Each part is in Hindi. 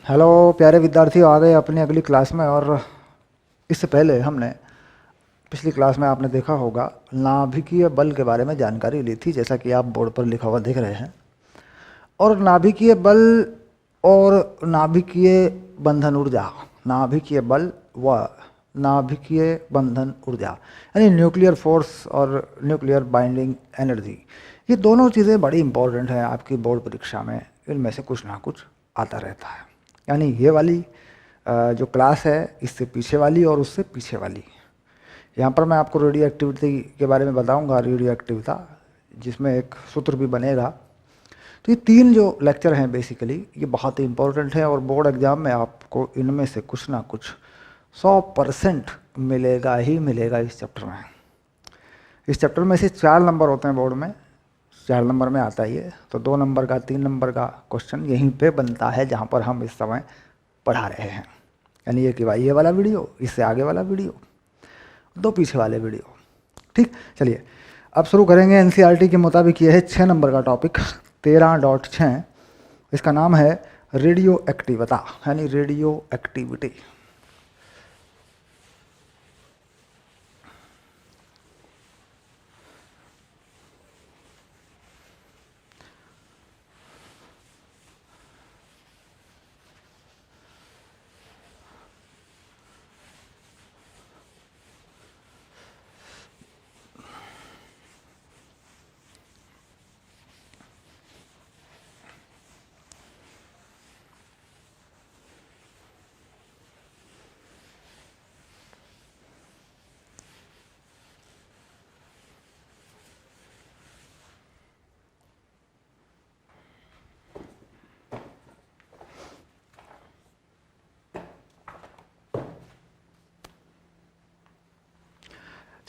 हेलो प्यारे विद्यार्थियों, आ गए अपनी अगली क्लास में। और इससे पहले हमने पिछली क्लास में आपने देखा होगा नाभिकीय बल के बारे में जानकारी ली थी, जैसा कि आप बोर्ड पर लिखा हुआ देख रहे हैं। और नाभिकीय बल और नाभिकीय बंधन ऊर्जा, नाभिकीय बल व नाभिकीय बंधन ऊर्जा यानी न्यूक्लियर फोर्स और न्यूक्लियर बाइंडिंग एनर्जी, ये दोनों चीज़ें बड़ी इंपॉर्टेंट हैं आपकी बोर्ड परीक्षा में। इनमें से कुछ ना कुछ आता रहता है। यानी ये वाली जो क्लास है, इससे पीछे वाली और उससे पीछे वाली, यहाँ पर मैं आपको रेडियो एक्टिविटी के बारे में बताऊंगा, रेडियो एक्टिविटा, जिसमें एक सूत्र भी बनेगा। तो ये तीन जो लेक्चर हैं बेसिकली ये बहुत ही इंपॉर्टेंट है और बोर्ड एग्जाम में आपको इनमें से कुछ ना कुछ 100% मिलेगा ही मिलेगा इस चैप्टर में। इस चैप्टर में से 4 नंबर होते हैं बोर्ड में, 4 नंबर में आता ही है। तो 2 नंबर का 3 नंबर का क्वेश्चन यहीं पे बनता है जहाँ पर हम इस समय पढ़ा रहे हैं। यानी ये कि भाई ये वाला वीडियो, इससे आगे वाला वीडियो, 2 पीछे वाले वीडियो। ठीक, चलिए अब शुरू करेंगे। एनसीईआरटी के मुताबिक ये है 6 नंबर का टॉपिक 13.6। इसका नाम है रेडियो एक्टिविटा यानी रेडियो एक्टिविटी।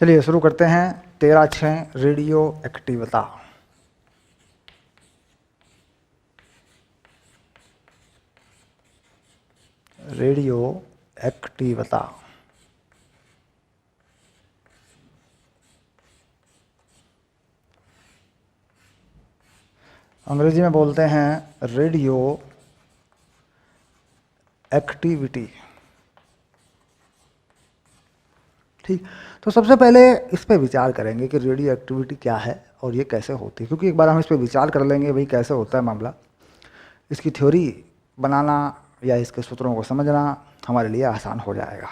चलिए शुरू करते हैं। 13.6 रेडियो एक्टिविटा। रेडियो एक्टिविटा अंग्रेजी में बोलते हैं रेडियो एक्टिविटी। ठीक, तो सबसे पहले इस पे विचार करेंगे कि रेडियो एक्टिविटी क्या है और ये कैसे होती है, क्योंकि एक बार हम इस पे विचार कर लेंगे भाई कैसे होता है मामला, इसकी थ्योरी बनाना या इसके सूत्रों को समझना हमारे लिए आसान हो जाएगा।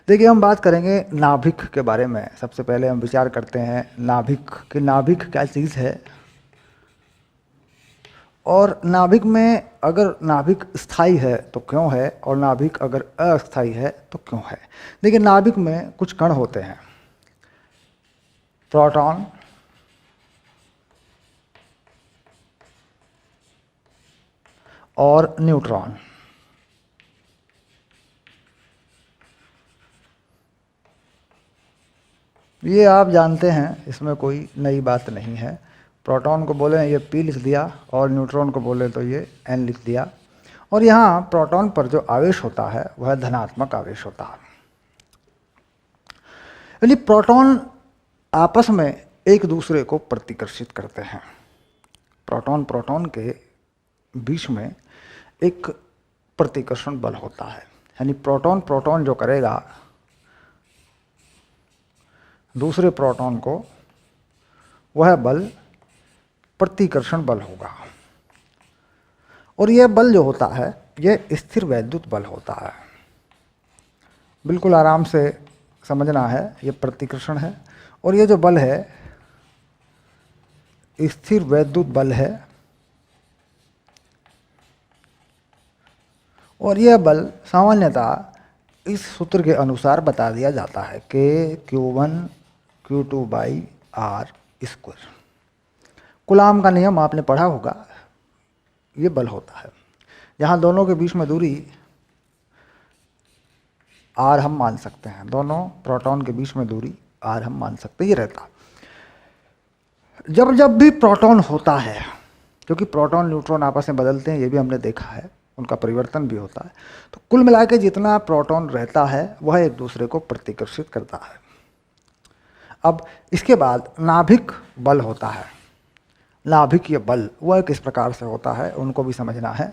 देखिए हम बात करेंगे नाभिक के बारे में। सबसे पहले हम विचार करते हैं नाभिक कि नाभिक क्या चीज़ है, और नाभिक में अगर नाभिक स्थायी है तो क्यों है, और नाभिक अगर अस्थायी है तो क्यों है। देखिए नाभिक में कुछ कण होते हैं, प्रोटॉन, और न्यूट्रॉन। ये आप जानते हैं, इसमें कोई नई बात नहीं है। प्रोटॉन को बोले ये P लिख दिया और न्यूट्रॉन को बोले तो ये N लिख दिया। और यहाँ प्रोटॉन पर जो आवेश होता है वह धनात्मक आवेश होता है। यानी प्रोटॉन आपस में एक दूसरे को प्रतिकर्षित करते हैं। प्रोटॉन प्रोटॉन के बीच में एक प्रतिकर्षण बल होता है। यानी प्रोटॉन प्रोटॉन जो करेगा दूसरे प्रोटॉन को, वह बल प्रतिकर्षण बल होगा। और यह बल जो होता है यह स्थिर वैद्युत बल होता है। बिल्कुल आराम से समझना है, यह प्रतिकर्षण है और यह जो बल है स्थिर वैद्युत बल है। और यह बल सामान्यतः इस सूत्र के अनुसार बता दिया जाता है K Q2/R²। कूलाम का नियम आपने पढ़ा होगा, ये बल होता है। यहाँ दोनों के बीच में दूरी R हम मान सकते हैं, दोनों प्रोटॉन के बीच में दूरी R हम मान सकते हैं, ये रहता। जब जब भी प्रोटॉन होता है, क्योंकि प्रोटॉन न्यूट्रॉन आपस में बदलते हैं, ये भी हमने देखा है, उनका परिवर्तन भी होता है, तो कुल मिला के जितना प्रोटॉन रहता है वह एक दूसरे को प्रतिकर्षित करता है। अब इसके बाद नाभिक बल होता है। नाभिकीय बल वह किस प्रकार से होता है उनको भी समझना है।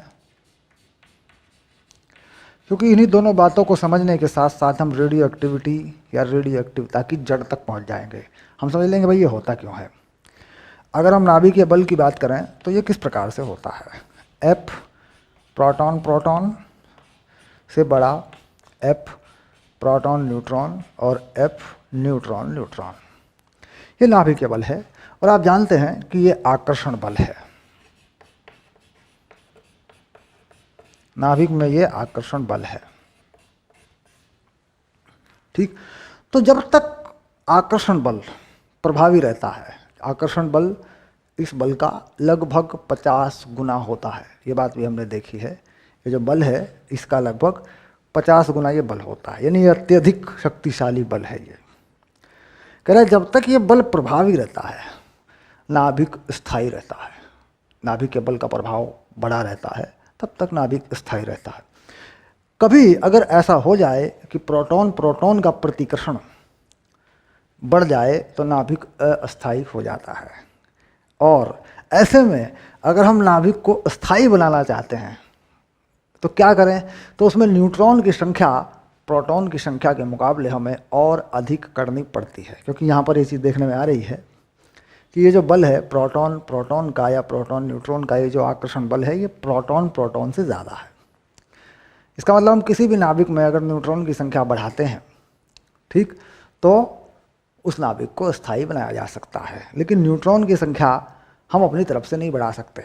क्योंकि इन्हीं दोनों बातों को समझने के साथ साथ हम रेडियो एक्टिविटी या रेडियो एक्टिविता की जड़ तक पहुंच जाएंगे। हम समझ लेंगे भाई ये होता क्यों है। अगर हम नाभिकीय बल की बात करें तो ये किस प्रकार से होता है। एफ प्रोटॉन प्रोटॉन से बड़ा, एफ प्रोटॉन न्यूट्रॉन और एफ न्यूट्रॉन न्यूट्रॉन, ये नाभिकीय बल है। और आप जानते हैं कि ये आकर्षण बल है। नाभिक में ये आकर्षण बल है। ठीक, तो जब तक आकर्षण बल प्रभावी रहता है, आकर्षण बल इस बल का लगभग 50 गुना होता है। ये बात भी हमने देखी है। ये जो बल है इसका लगभग 50 गुना ये बल होता है, यानी ये अत्यधिक शक्तिशाली बल है। ये कह रहा है जब तक ये बल प्रभावी रहता है नाभिक स्थायी रहता है। नाभिक के बल का प्रभाव बड़ा रहता है तब तक नाभिक स्थायी रहता है। कभी अगर ऐसा हो जाए कि प्रोटॉन प्रोटॉन का प्रतिकर्षण बढ़ जाए तो नाभिक अस्थायी हो जाता है। और ऐसे में अगर हम नाभिक को स्थायी बनाना चाहते हैं तो क्या करें, तो उसमें न्यूट्रॉन की संख्या प्रोटॉन की संख्या के मुकाबले हमें और अधिक करनी पड़ती है। क्योंकि यहाँ पर ये चीज़ देखने में आ रही है कि ये जो बल है प्रोटॉन प्रोटॉन का या प्रोटॉन न्यूट्रॉन का, ये जो आकर्षण बल है ये प्रोटॉन प्रोटॉन से ज़्यादा है। इसका मतलब हम किसी भी नाभिक में अगर न्यूट्रॉन की संख्या बढ़ाते हैं, ठीक, तो उस नाभिक को स्थायी बनाया जा सकता है। लेकिन न्यूट्रॉन की संख्या हम अपनी तरफ से नहीं बढ़ा सकते।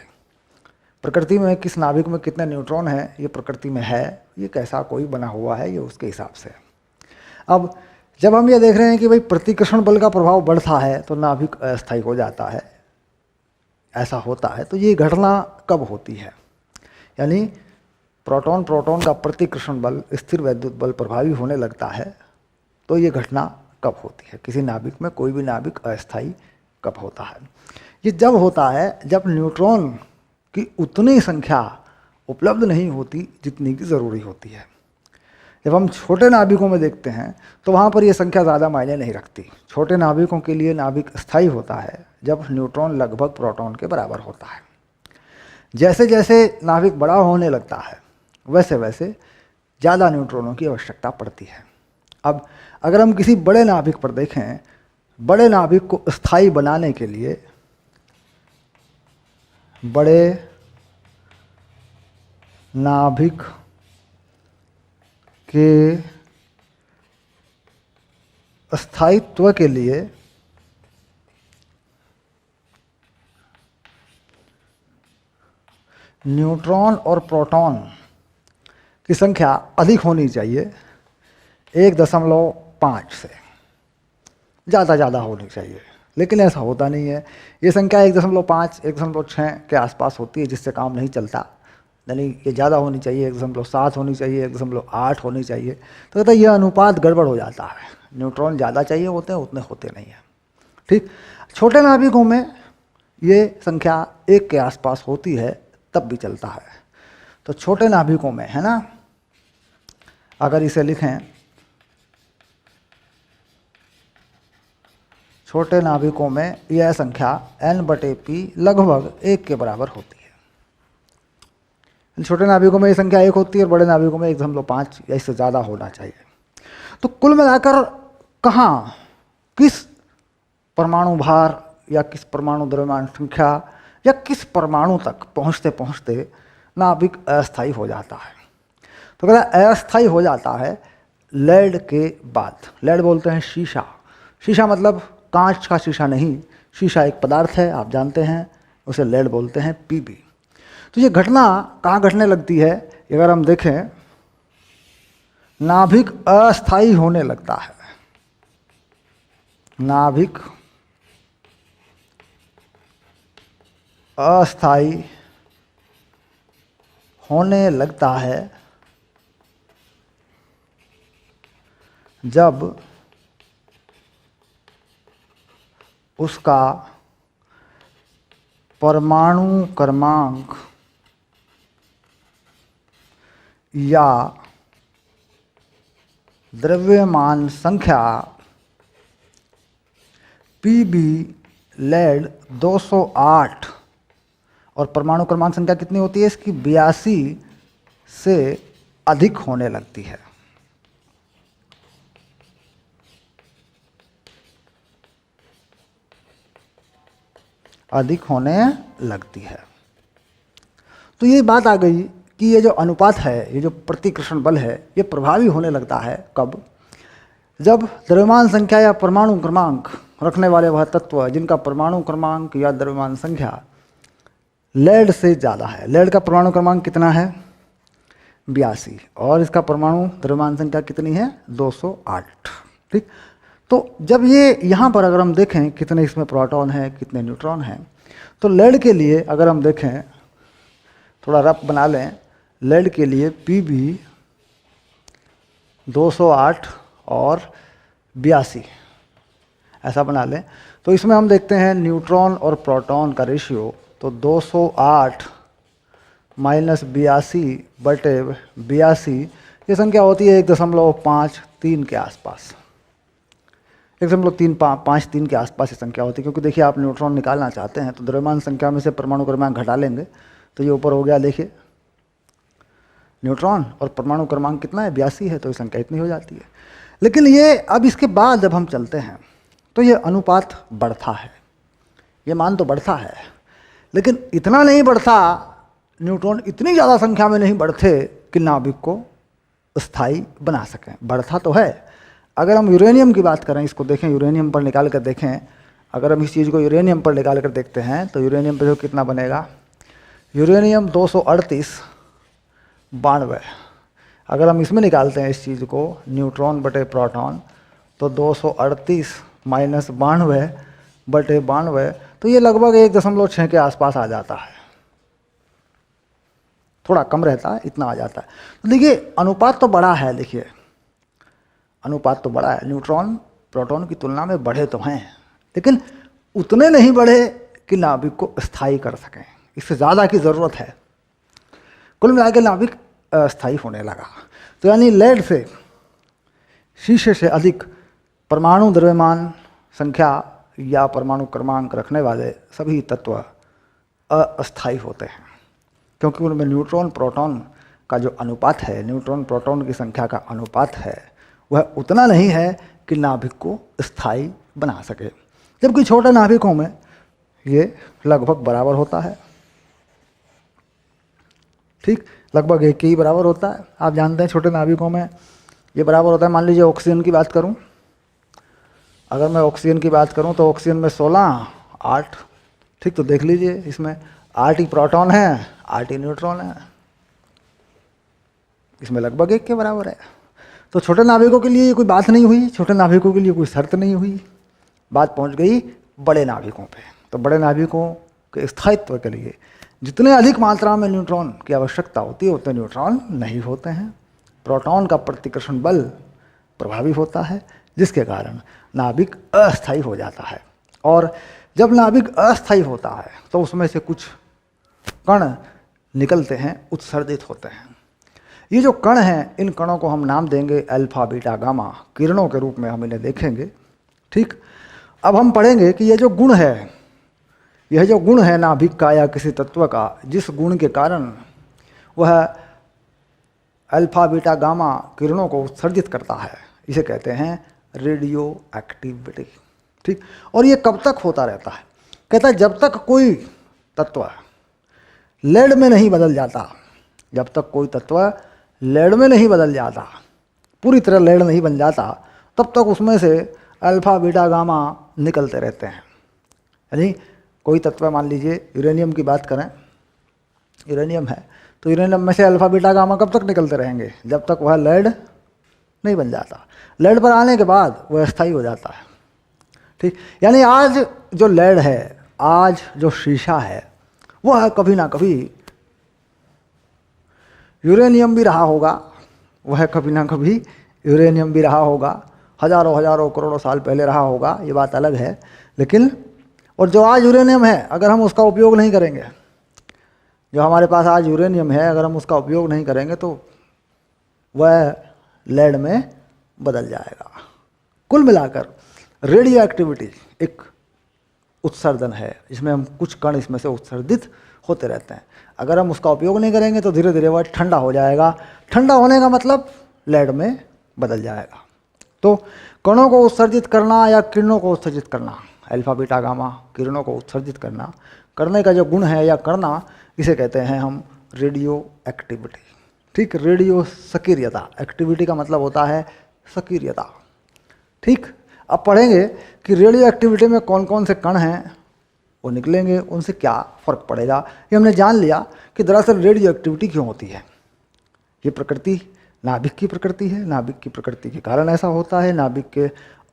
प्रकृति में किस नाभिक में कितने न्यूट्रॉन हैं ये प्रकृति में है, ये कैसा कोई बना हुआ है, ये उसके हिसाब से। अब जब हम ये देख रहे हैं कि भाई प्रतिकर्षण बल का प्रभाव बढ़ता है तो नाभिक अस्थायी हो जाता है, ऐसा होता है, तो ये घटना कब होती है, यानी प्रोटॉन प्रोटॉन का प्रतिकर्षण बल स्थिर वैद्युत बल प्रभावी होने लगता है, तो ये घटना कब होती है किसी नाभिक में, कोई भी नाभिक अस्थायी कब होता है। ये जब होता है जब न्यूट्रॉन की उतनी संख्या उपलब्ध नहीं होती जितनी की ज़रूरी होती है। जब हम छोटे नाभिकों में देखते हैं तो वहाँ पर ये संख्या ज़्यादा मायने नहीं रखती। छोटे नाभिकों के लिए नाभिक स्थायी होता है जब न्यूट्रॉन लगभग प्रोटॉन के बराबर होता है। जैसे जैसे नाभिक बड़ा होने लगता है वैसे वैसे ज़्यादा न्यूट्रॉनों की आवश्यकता पड़ती है। अब अगर हम किसी बड़े नाभिक पर देखें, बड़े नाभिक को स्थायी बनाने के लिए बड़े नाभिक के स्थायित्व के लिए न्यूट्रॉन और प्रोटॉन की संख्या अधिक होनी चाहिए 1.5 से, ज़्यादा होनी चाहिए। लेकिन ऐसा होता नहीं है। ये संख्या 1.5 1.6 के आसपास होती है जिससे काम नहीं चलता। यानी ये ज़्यादा होनी चाहिए, 1.7 होनी चाहिए, 1.8 होनी चाहिए। तो कहता है यह अनुपात गड़बड़ हो जाता है। न्यूट्रॉन ज़्यादा चाहिए होते हैं, उतने होते नहीं हैं। ठीक, छोटे नाभिकों में ये संख्या 1 के आसपास होती है तब भी चलता है। तो छोटे नाभिकों में है ना, अगर इसे लिखें, छोटे नाभिकों में यह संख्या n/p लगभग 1 के बराबर होती है। छोटे नाभिकों में ये संख्या 1 होती है और बड़े नाभिकों में 1.5 या इससे ज़्यादा होना चाहिए। तो कुल मिलाकर कहाँ, किस परमाणु भार या किस परमाणु द्रव्यमान संख्या या किस परमाणु तक पहुँचते पहुँचते नाभिक अस्थायी हो जाता है। तो कहता अस्थायी हो जाता है लेड के बाद। लेड बोलते हैं शीशा। शीशा मतलब कांच का शीशा नहीं, शीशा एक पदार्थ है, आप जानते हैं, उसे लेड बोलते हैं, पीबी। तो ये घटना कहाँ घटने लगती है, अगर हम देखें, नाभिक अस्थायी होने लगता है। नाभिक अस्थायी होने लगता है जब उसका परमाणु क्रमांक या द्रव्यमान संख्या पीबी लेड 208 और परमाणु क्रमांक संख्या कितनी होती है इसकी 82 से अधिक होने लगती है। अधिक होने लगती है। तो ये बात आ गई कि ये जो अनुपात है, ये जो प्रतिकर्षण बल है, ये प्रभावी होने लगता है कब? जब द्रव्यमान संख्या या परमाणु क्रमांक रखने वाले वह तत्व जिनका परमाणु क्रमांक या द्रव्यमान संख्या लेड से ज़्यादा है। लेड का परमाणु क्रमांक कितना है? 82, और इसका परमाणु द्रव्यमान संख्या कितनी है? 208। ठीक, तो जब ये यहाँ पर अगर हम देखें कितने इसमें प्रोटॉन हैं, कितने न्यूट्रॉन हैं, तो लेड के लिए अगर हम देखें, थोड़ा रफ बना लें, लेड के लिए Pb 208 और 82 ऐसा बना लें, तो इसमें हम देखते हैं न्यूट्रॉन और प्रोटॉन का रेशियो, तो 208 माइनस 82 बटे 82, ये संख्या होती है 1.53 के आसपास, 1.353 के आसपास ये संख्या होती है। क्योंकि देखिए, आप न्यूट्रॉन निकालना चाहते हैं तो द्रव्यमान संख्या में से परमाणु क्रमांक घटा लेंगे, तो ये ऊपर हो गया, देखिए न्यूट्रॉन और परमाणु क्रमांक कितना है? 82 है, तो ये संख्या इतनी हो जाती है। लेकिन ये अब इसके बाद जब हम चलते हैं तो ये अनुपात बढ़ता है, ये मान तो बढ़ता है, लेकिन इतना नहीं बढ़ता, न्यूट्रॉन इतनी ज़्यादा संख्या में नहीं बढ़ते कि नाभिक को स्थायी बना सकें। बढ़ता तो है। अगर हम यूरेनियम की बात करें, इसको देखें, यूरेनियम पर निकाल कर देखें, अगर हम इस चीज़ को यूरेनियम पर निकाल कर देखते हैं तो यूरेनियम पर जो कितना बनेगा? यूरेनियम 238 92। अगर हम इसमें निकालते हैं इस चीज़ को, न्यूट्रॉन बटे प्रोटॉन, तो 238 माइनस 92 बटे 92, तो ये लगभग 1.6 के आसपास आ जाता है। थोड़ा कम रहता है, इतना आ जाता है। तो देखिए, अनुपात तो बड़ा है। देखिए, अनुपात तो बड़ा है, न्यूट्रॉन प्रोटॉन की तुलना में बढ़े तो हैं, लेकिन उतने नहीं बढ़े कि नाभिक को स्थायी कर सकें। इससे ज़्यादा की ज़रूरत है। कुल मिलाकर नाभिक अस्थायी होने लगा। तो यानी लेड से, शीशे से अधिक परमाणु द्रव्यमान संख्या या परमाणु क्रमांक रखने वाले सभी तत्व अस्थायी होते हैं, क्योंकि उनमें न्यूट्रॉन प्रोटॉन का जो अनुपात है, न्यूट्रॉन प्रोटॉन की संख्या का अनुपात है, वह उतना नहीं है कि नाभिक को स्थायी बना सके। जबकि छोटे नाभिकों में ये लगभग बराबर होता है। ठीक, लगभग एक ही बराबर होता है। आप जानते हैं छोटे नाभिकों में ये बराबर होता है। मान लीजिए ऑक्सीजन की बात करूं, अगर मैं ऑक्सीजन की बात करूं तो ऑक्सीजन में 16 8, ठीक, तो देख लीजिए इसमें 8 ही प्रोटॉन है, 8 ही न्यूट्रॉन है, इसमें लगभग एक के बराबर है। तो छोटे नाभिकों के लिए कोई बात नहीं हुई, छोटे नाभिकों के लिए कोई शर्त नहीं हुई। बात पहुंच गई बड़े नाभिकों पे। तो बड़े नाभिकों के स्थायित्व के लिए जितने अधिक मात्रा में न्यूट्रॉन की आवश्यकता होती है, उतने न्यूट्रॉन नहीं होते हैं। प्रोटॉन का प्रतिकर्षण बल प्रभावी होता है, जिसके कारण नाभिक अस्थायी हो जाता है। और जब नाभिक अस्थायी होता है तो उसमें से कुछ कण निकलते हैं, उत्सर्जित होते हैं। ये जो कण हैं, इन कणों को हम नाम देंगे अल्फा बीटा गामा, किरणों के रूप में हम इन्हें देखेंगे। ठीक, अब हम पढ़ेंगे कि ये जो गुण है, यह जो गुण है नाभिक का या किसी तत्व का, जिस गुण के कारण वह अल्फा बीटा गामा किरणों को उत्सर्जित करता है, इसे कहते हैं रेडियो एक्टिविटी। ठीक, और ये कब तक होता रहता है? कहता है जब तक कोई तत्व लेड में नहीं बदल जाता, जब तक कोई तत्व लेड में नहीं बदल जाता, पूरी तरह लेड नहीं बन जाता, तब तक उसमें से अल्फा बीटा गामा निकलते रहते हैं। यानी कोई तत्व, मान लीजिए यूरेनियम की बात करें, यूरेनियम है, तो यूरेनियम में से अल्फा बीटा गामा कब तक निकलते रहेंगे? जब तक वह लेड नहीं बन जाता। लेड पर आने के बाद वह अस्थायी हो जाता है। ठीक, यानी आज जो लेड है, आज जो शीशा है, वह कभी ना कभी यूरेनियम भी रहा होगा, वह कभी ना कभी यूरेनियम भी रहा होगा, हजारों हजारों करोड़ों साल पहले रहा होगा, ये बात अलग है। लेकिन और जो आज यूरेनियम है, अगर हम उसका उपयोग नहीं करेंगे, जो हमारे पास आज यूरेनियम है, अगर हम उसका उपयोग नहीं करेंगे तो वह लेड में बदल जाएगा। कुल मिलाकर रेडियो एक्टिविटी एक उत्सर्जन है, जिसमें हम कुछ कण इसमें से उत्सर्जित होते रहते हैं। अगर हम उसका उपयोग नहीं करेंगे तो धीरे धीरे वह ठंडा हो जाएगा। ठंडा होने का मतलब लेड में बदल जाएगा। तो कणों को उत्सर्जित करना या किरणों को उत्सर्जित करना, अल्फा बीटा गामा किरणों को उत्सर्जित करना, करने का जो गुण है या करना, इसे कहते हैं हम रेडियो एक्टिविटी। ठीक, रेडियो सक्रियता, एक्टिविटी का मतलब होता है सक्रियता। ठीक, अब पढ़ेंगे कि रेडियो एक्टिविटी में कौन कौन से कण हैं, वो निकलेंगे, उनसे क्या फ़र्क पड़ेगा। ये हमने जान लिया कि दरअसल रेडियो एक्टिविटी क्यों होती है। ये प्रकृति नाभिक की प्रकृति है, नाभिक की प्रकृति के कारण ऐसा होता है, नाभिक के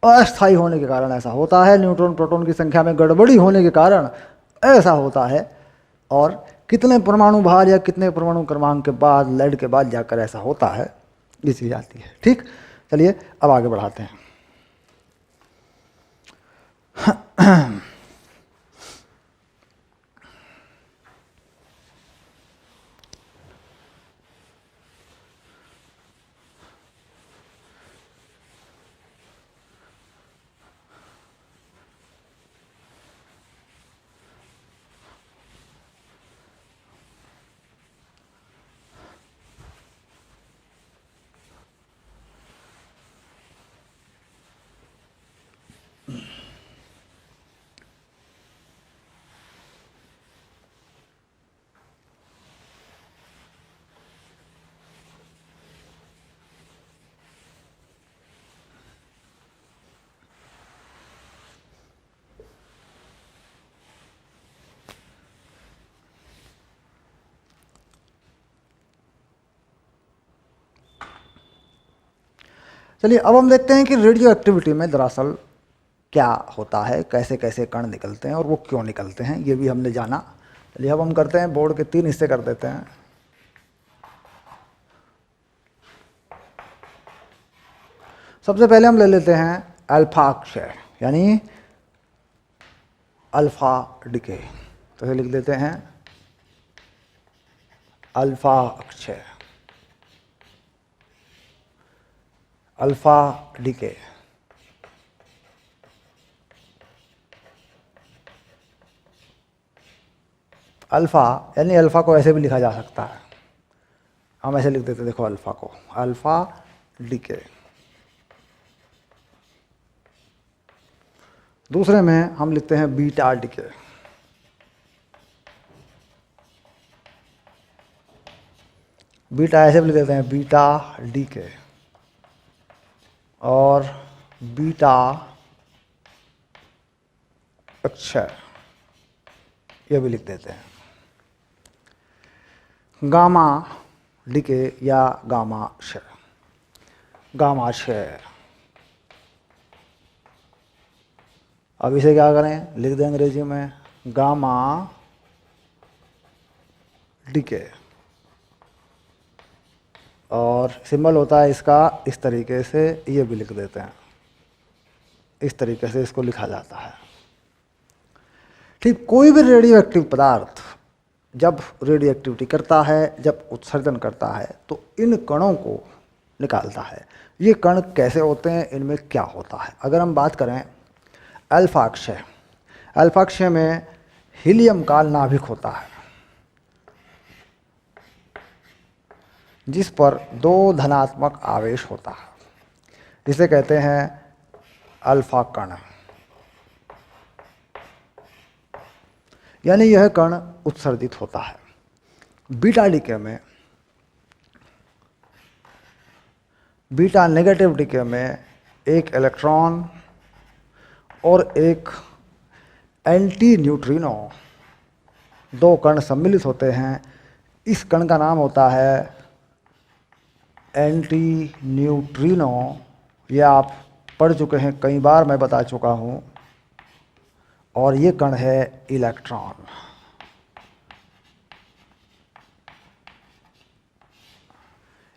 अस्थायी होने के कारण ऐसा होता है, न्यूट्रॉन प्रोटॉन की संख्या में गड़बड़ी होने के कारण ऐसा होता है, और कितने परमाणु भार या कितने परमाणु क्रमांक के बाद, लेड के बाद जाकर ऐसा होता है, ये चीज़ आती है। ठीक, चलिए अब आगे बढ़ाते हैं। चलिए अब हम देखते हैं कि रेडियो एक्टिविटी में दरअसल क्या होता है, कैसे कैसे कण निकलते हैं और वो क्यों निकलते हैं, ये भी हमने जाना। चलिए अब हम करते हैं, बोर्ड के 3 हिस्से कर देते हैं। सबसे पहले हम ले लेते हैं अल्फा अक्षय, यानी अल्फा डिके। तो ये लिख देते हैं alpha Akshay, alpha decay. Alpha यानी अल्फा को ऐसे भी लिखा जा सकता है, हम ऐसे लिख देते हैं, देखो अल्फा को, अल्फा डिके। दूसरे में हम लिखते हैं बीटा डिके, बीटा ऐसे भी लिख देते हैं बीटा डिके, और बीटा अक्षय ये भी लिख देते हैं। गामा डिके या गामाशय, गामाशय। अब इसे क्या करें, लिख दें अंग्रेजी में गामा डिके, और सिंबल होता है इसका इस तरीके से, ये भी लिख देते हैं, इस तरीके से इसको लिखा जाता है। ठीक, कोई भी रेडियो एक्टिव पदार्थ जब रेडियो एक्टिविटी करता है, जब उत्सर्जन करता है, तो इन कणों को निकालता है। ये कण कैसे होते हैं, इनमें क्या होता है। अगर हम बात करें अल्फा अक्षय, अल्फा अक्षय में हीलियम का नाभिक होता है, जिस पर 2 धनात्मक आवेश होता है, जिसे कहते हैं अल्फा कण। यानी यह कण उत्सर्जित होता है। बीटा डिके में, बीटा नेगेटिव डिके में एक इलेक्ट्रॉन और एक एंटी न्यूट्रिनो, 2 कण सम्मिलित होते हैं। इस कण का नाम होता है एंटी न्यूट्रिनो। यह आप पढ़ चुके हैं, कई बार मैं बता चुका हूँ। और ये कण है इलेक्ट्रॉन।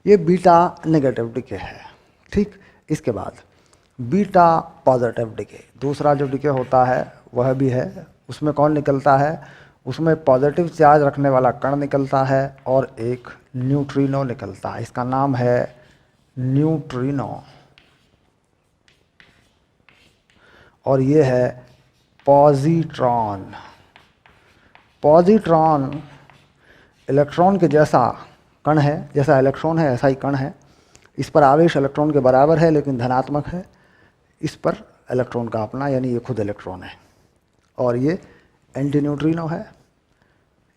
ये बीटा नेगेटिव डिके है। ठीक, इसके बाद बीटा पॉजिटिव डिके, दूसरा जो डिके होता है वह भी है। उसमें कौन निकलता है, उसमें पॉजिटिव चार्ज रखने वाला कण निकलता है और एक न्यूट्रिनो निकलता है। इसका नाम है न्यूट्रिनो, और ये है पॉजिट्रॉन। पॉजिट्रॉन इलेक्ट्रॉन के जैसा कण है, जैसा इलेक्ट्रॉन है ऐसा ही कण है। इस पर आवेश इलेक्ट्रॉन के बराबर है लेकिन धनात्मक है। इस पर इलेक्ट्रॉन का अपना, यानी ये खुद इलेक्ट्रॉन है, और ये एंटी न्यूट्रिनो है।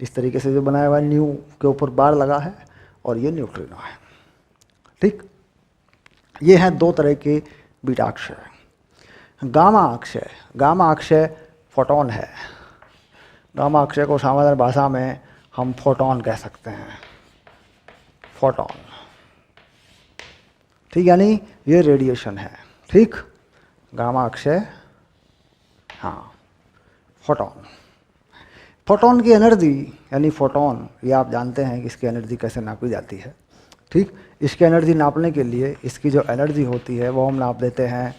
इस तरीके से जो बनाया हुआ न्यू के ऊपर बार लगा है, और ये न्यूट्रिनो है। ठीक, ये हैं दो तरह के beta Akshay. Gamma Akshay, gamma Akshay photon है। गामा अक्षय को सामान्य भाषा में हम फोटोन कह सकते हैं, फोटोन। ठीक, यानी ये रेडिएशन है। ठीक, गामा अक्षय, हाँ, फोटोन। फोटोन की एनर्जी यानी फोटोन, ये आप जानते हैं कि इसकी एनर्जी कैसे नापी जाती है। ठीक, इसकी एनर्जी नापने के लिए इसकी जो एनर्जी होती है वो हम नाप देते हैं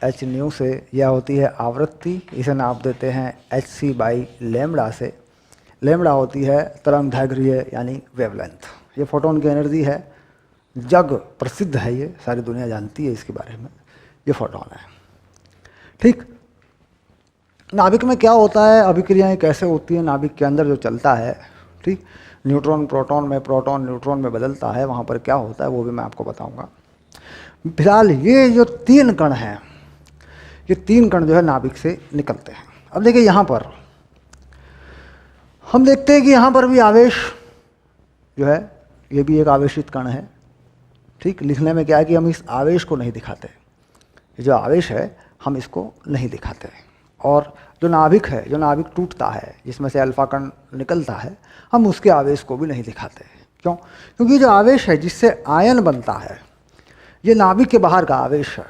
एच न्यू से। यह होती है आवृत्ति, इसे नाप देते हैं एच सी बाई लेमड़ा से। लेमड़ा होती है तरंग दैर्घ्य यानी वेवलेंथ। ये फोटोन की एनर्जी है, जग प्रसिद्ध है, ये सारी दुनिया जानती है इसके बारे में। ये फोटोन है। ठीक, नाभिक में क्या होता है, अभिक्रियाएं कैसे होती हैं नाभिक के अंदर जो चलता है। ठीक, न्यूट्रॉन प्रोटॉन में, प्रोटॉन न्यूट्रॉन में बदलता है, वहाँ पर क्या होता है वो भी मैं आपको बताऊंगा। फिलहाल ये जो तीन कण हैं, ये तीन कण जो है नाभिक से निकलते हैं। अब देखिए यहाँ पर हम देखते हैं कि यहाँ पर भी आवेश जो है, ये भी एक आवेशित कण है। ठीक, लिखने में क्या है कि हम इस आवेश को नहीं दिखाते, ये जो आवेश है हम इसको नहीं दिखाते। और जो नाभिक है, जो नाभिक टूटता है, जिसमें से अल्फा कण निकलता है, हम उसके आवेश को भी नहीं दिखाते। क्यों? क्योंकि जो आवेश है जिससे आयन बनता है, ये नाभिक के बाहर का आवेश है,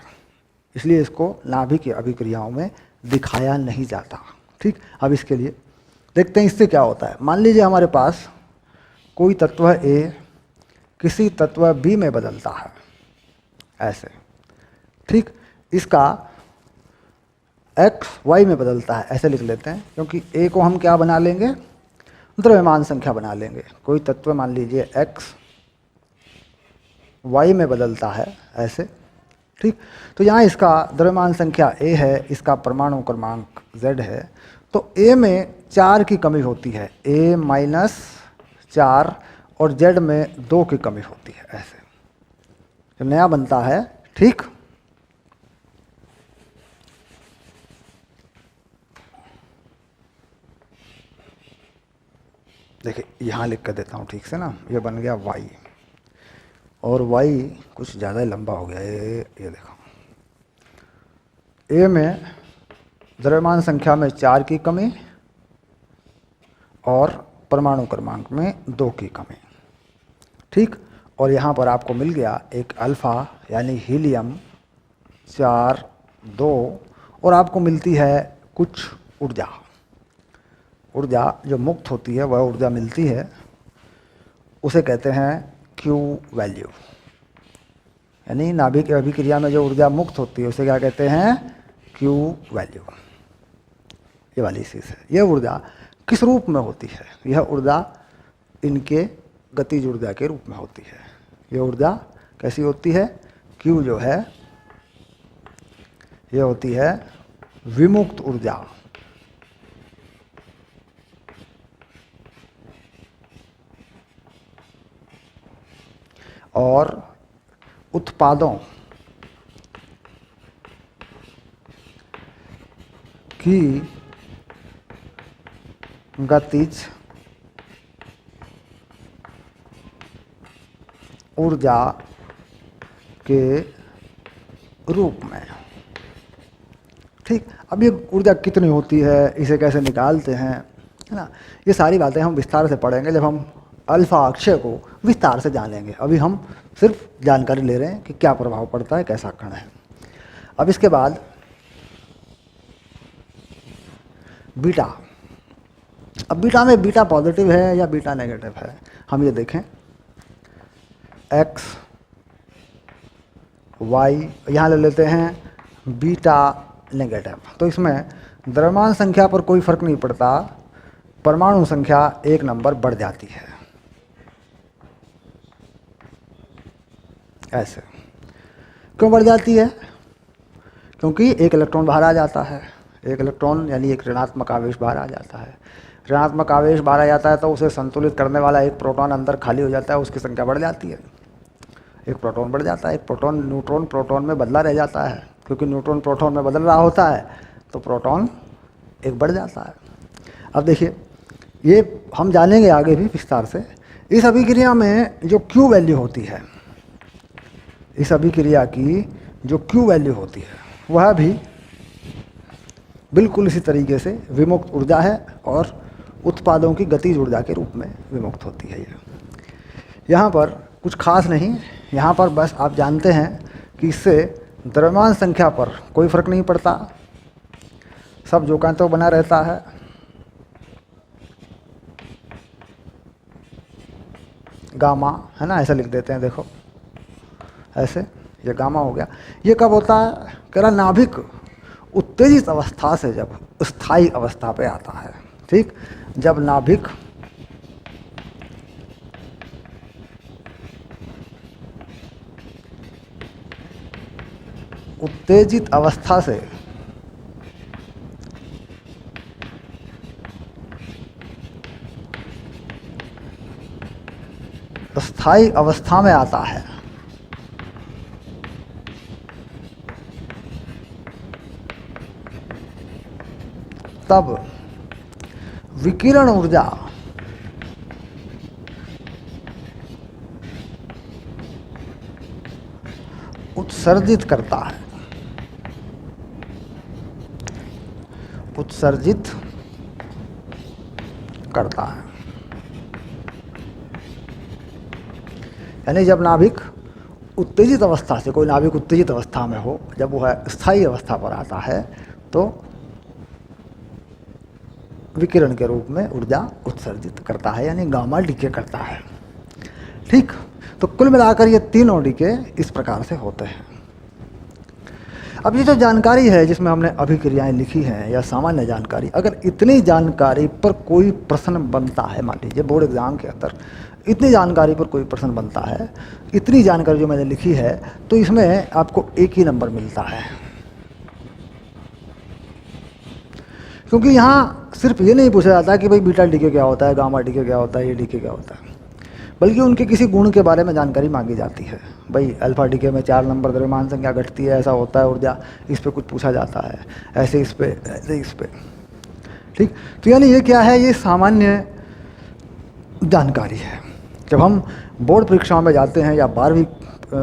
इसलिए इसको नाभिक की अभिक्रियाओं में दिखाया नहीं जाता। ठीक, अब इसके लिए देखते हैं इससे क्या होता है। मान लीजिए हमारे पास कोई तत्व ए किसी तत्व बी में बदलता है, ऐसे। ठीक, इसका एक्स वाई में बदलता है, ऐसे लिख लेते हैं, क्योंकि ए को हम क्या बना लेंगे, द्रव्यमान संख्या बना लेंगे। कोई तत्व मान लीजिए एक्स वाई में बदलता है, ऐसे। ठीक, तो यहाँ इसका द्रव्यमान संख्या ए है, इसका परमाणु क्रमांक z है। तो ए में 4 की कमी होती है, a माइनस 4, और z में 2 की कमी होती है, ऐसे जो नया बनता है। ठीक, देखिए यहाँ लिख कर देता हूँ ठीक से ना, ये बन गया y, और y कुछ ज़्यादा ही लंबा हो गया। ये देखो, a में द्रव्यमान संख्या में 4 की कमी और परमाणु क्रमांक में 2 की कमी। ठीक, और यहाँ पर आपको मिल गया एक अल्फ़ा यानी हीलियम 4 2, और आपको मिलती है कुछ ऊर्जा। ऊर्जा जो मुक्त होती है वह ऊर्जा मिलती है, उसे कहते हैं Q वैल्यू। यानी नाभिक अभिक्रिया में जो ऊर्जा मुक्त होती है उसे क्या कहते हैं, Q वैल्यू। ये वाली चीज़ है। यह ऊर्जा किस रूप में होती है, यह ऊर्जा इनके गतिज ऊर्जा के रूप में होती है। यह ऊर्जा कैसी होती है, Q जो है यह होती है विमुक्त ऊर्जा। और उत्पादों की गतिज ऊर्जा के रूप में। ठीक, अब ये ऊर्जा कितनी होती है, इसे कैसे निकालते हैं, है ना, ये सारी बातें हम विस्तार से पढ़ेंगे जब हम अल्फा अक्षय को विस्तार से जानेंगे। अभी हम सिर्फ जानकारी ले रहे हैं कि क्या प्रभाव पड़ता है, कैसा कण है। अब इसके बाद बीटा। अब बीटा में बीटा पॉजिटिव है या बीटा नेगेटिव है, हम ये देखें। एक्स वाई यहाँ ले लेते हैं बीटा नेगेटिव, तो इसमें द्रव्यमान संख्या पर कोई फर्क नहीं पड़ता, परमाणु संख्या 1 नंबर बढ़ जाती है, ऐसे। क्यों बढ़ जाती है? क्योंकि एक इलेक्ट्रॉन बाहर आ जाता है, एक इलेक्ट्रॉन यानी एक ऋणात्मक आवेश बाहर आ जाता है। ऋणात्मक आवेश बाहर जाता है तो उसे संतुलित करने वाला एक प्रोटॉन अंदर खाली हो जाता है, उसकी संख्या बढ़ जाती है, एक प्रोटॉन बढ़ जाता है, एक प्रोटॉन न्यूट्रॉन प्रोटॉन में बदला रह जाता है, क्योंकि न्यूट्रॉन प्रोटॉन में बदल रहा होता है तो प्रोटॉन एक बढ़ जाता है। अब देखिए, ये हम जानेंगे आगे भी विस्तार से। इस अभिक्रिया में जो Q वैल्यू होती है, इस अभिक्रिया की जो Q वैल्यू होती है वह भी बिल्कुल इसी तरीके से विमुक्त ऊर्जा है और उत्पादों की गतिज ऊर्जा के रूप में विमुक्त होती है। यहाँ पर कुछ खास नहीं, यहाँ पर बस आप जानते हैं कि इससे द्रव्यमान संख्या पर कोई फर्क नहीं पड़ता, सब जो कहते तो बना रहता है। गामा है ना, ऐसा लिख देते हैं, देखो ऐसे, ये गामा हो गया। ये कब होता है? कह रहा नाभिक उत्तेजित अवस्था से जब स्थायी अवस्था पे आता है, ठीक, जब नाभिक उत्तेजित अवस्था से स्थायी अवस्था में आता है, तब विकिरण ऊर्जा उत्सर्जित करता है, उत्सर्जित करता है। यानी जब नाभिक उत्तेजित अवस्था से, कोई नाभिक उत्तेजित अवस्था में हो, जब वह स्थायी अवस्था पर आता है तो विकिरण के रूप में ऊर्जा उत्सर्जित करता है, यानी गामा डीके करता है, ठीक। तो कुल मिलाकर ये तीनों डीके इस प्रकार से होते हैं। अब ये जो जानकारी है जिसमें हमने अभिक्रियाएं लिखी हैं या सामान्य जानकारी, अगर इतनी जानकारी पर कोई प्रश्न बनता है, मान लीजिए बोर्ड एग्जाम के अंदर इतनी जानकारी पर कोई प्रश्न बनता है, इतनी जानकारी जो मैंने लिखी है, तो इसमें आपको एक ही नंबर मिलता है, क्योंकि यहाँ सिर्फ ये नहीं पूछा जाता कि भाई बीटा डीके क्या होता है, गामा डीके क्या होता है, ये डीके क्या होता है, बल्कि उनके किसी गुण के बारे में जानकारी मांगी जाती है। भाई अल्फा डीके में 4 नंबर द्रव्यमान संख्या घटती है, ऐसा होता है ऊर्जा, इस पर कुछ पूछा जाता है, ऐसे इस पे, ऐसे इस पे, ठीक। तो यानी ये क्या है? ये सामान्य जानकारी है। जब हम बोर्ड परीक्षाओं में जाते हैं या 12वीं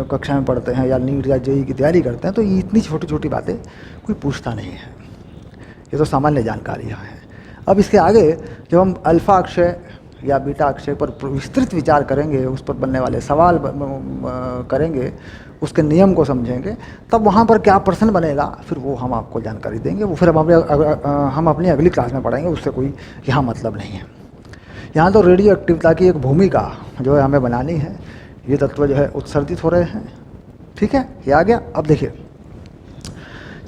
कक्षा में पढ़ते हैं या नीट या जेईई की तैयारी करते हैं, तो ये इतनी छोटी छोटी बातें कोई पूछता नहीं है, ये तो सामान्य जानकारियाँ हैं। अब इसके आगे जब हम अल्फा अक्षय या बीटा अक्षय पर विस्तृत विचार करेंगे, उस पर बनने वाले सवाल करेंगे, उसके नियम को समझेंगे, तब वहाँ पर क्या प्रश्न बनेगा फिर वो हम आपको जानकारी देंगे। वो फिर हम अपनी अगली क्लास में पढ़ेंगे, उससे कोई यहाँ मतलब नहीं है। यहाँ तो रेडियो एक्टिविटी की एक भूमिका जो है हमें बनानी है, ये तत्व जो है उत्सर्जित हो रहे हैं, ठीक है, ये आ गया। अब देखिए,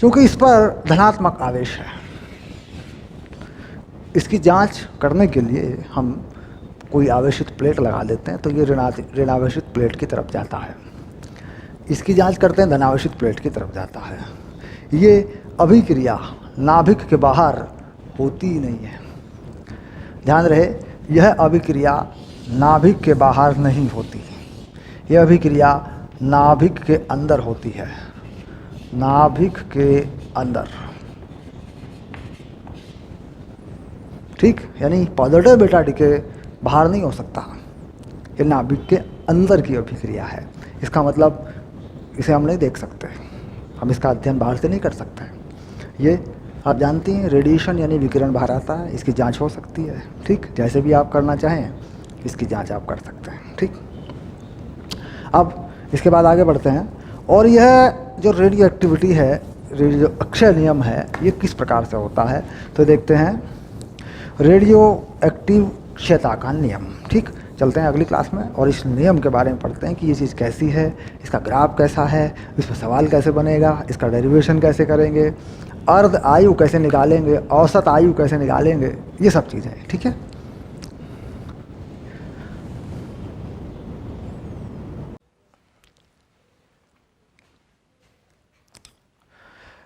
क्योंकि इस पर धनात्मक आवेश है, इसकी जांच करने के लिए हम कोई आवेशित प्लेट लगा देते हैं, तो ये ऋणावेशित प्लेट की तरफ जाता है। इसकी जांच करते हैं, धनावेशित प्लेट की तरफ जाता है। ये अभिक्रिया नाभिक के बाहर होती ही नहीं है, ध्यान रहे, यह अभिक्रिया नाभिक के बाहर नहीं होती, यह अभिक्रिया नाभिक के अंदर होती है, नाभिक के अंदर, ठीक। यानी पॉजिटिव बीटा डीके बाहर नहीं हो सकता, ये नाभिक के अंदर की अभिक्रिया है। इसका मतलब इसे हम नहीं देख सकते, हम इसका अध्ययन बाहर से नहीं कर सकते। ये आप जानती हैं, रेडिएशन यानी विकिरण बाहर आता है, इसकी जांच हो सकती है, ठीक। जैसे भी आप करना चाहें इसकी जांच आप कर सकते हैं, ठीक। अब इसके बाद आगे बढ़ते हैं, और यह जो रेडियो एक्टिविटी है, रेडियो अक्षय नियम है, ये किस प्रकार से होता है, तो देखते हैं रेडियो एक्टिव क्षयता का नियम, ठीक। चलते हैं अगली क्लास में और इस नियम के बारे में पढ़ते हैं कि ये चीज़ कैसी है, इसका ग्राफ कैसा है, इस पर सवाल कैसे बनेगा, इसका डेरिवेशन कैसे करेंगे, अर्ध आयु कैसे निकालेंगे, औसत आयु कैसे निकालेंगे, ये सब चीज़ें, ठीक है।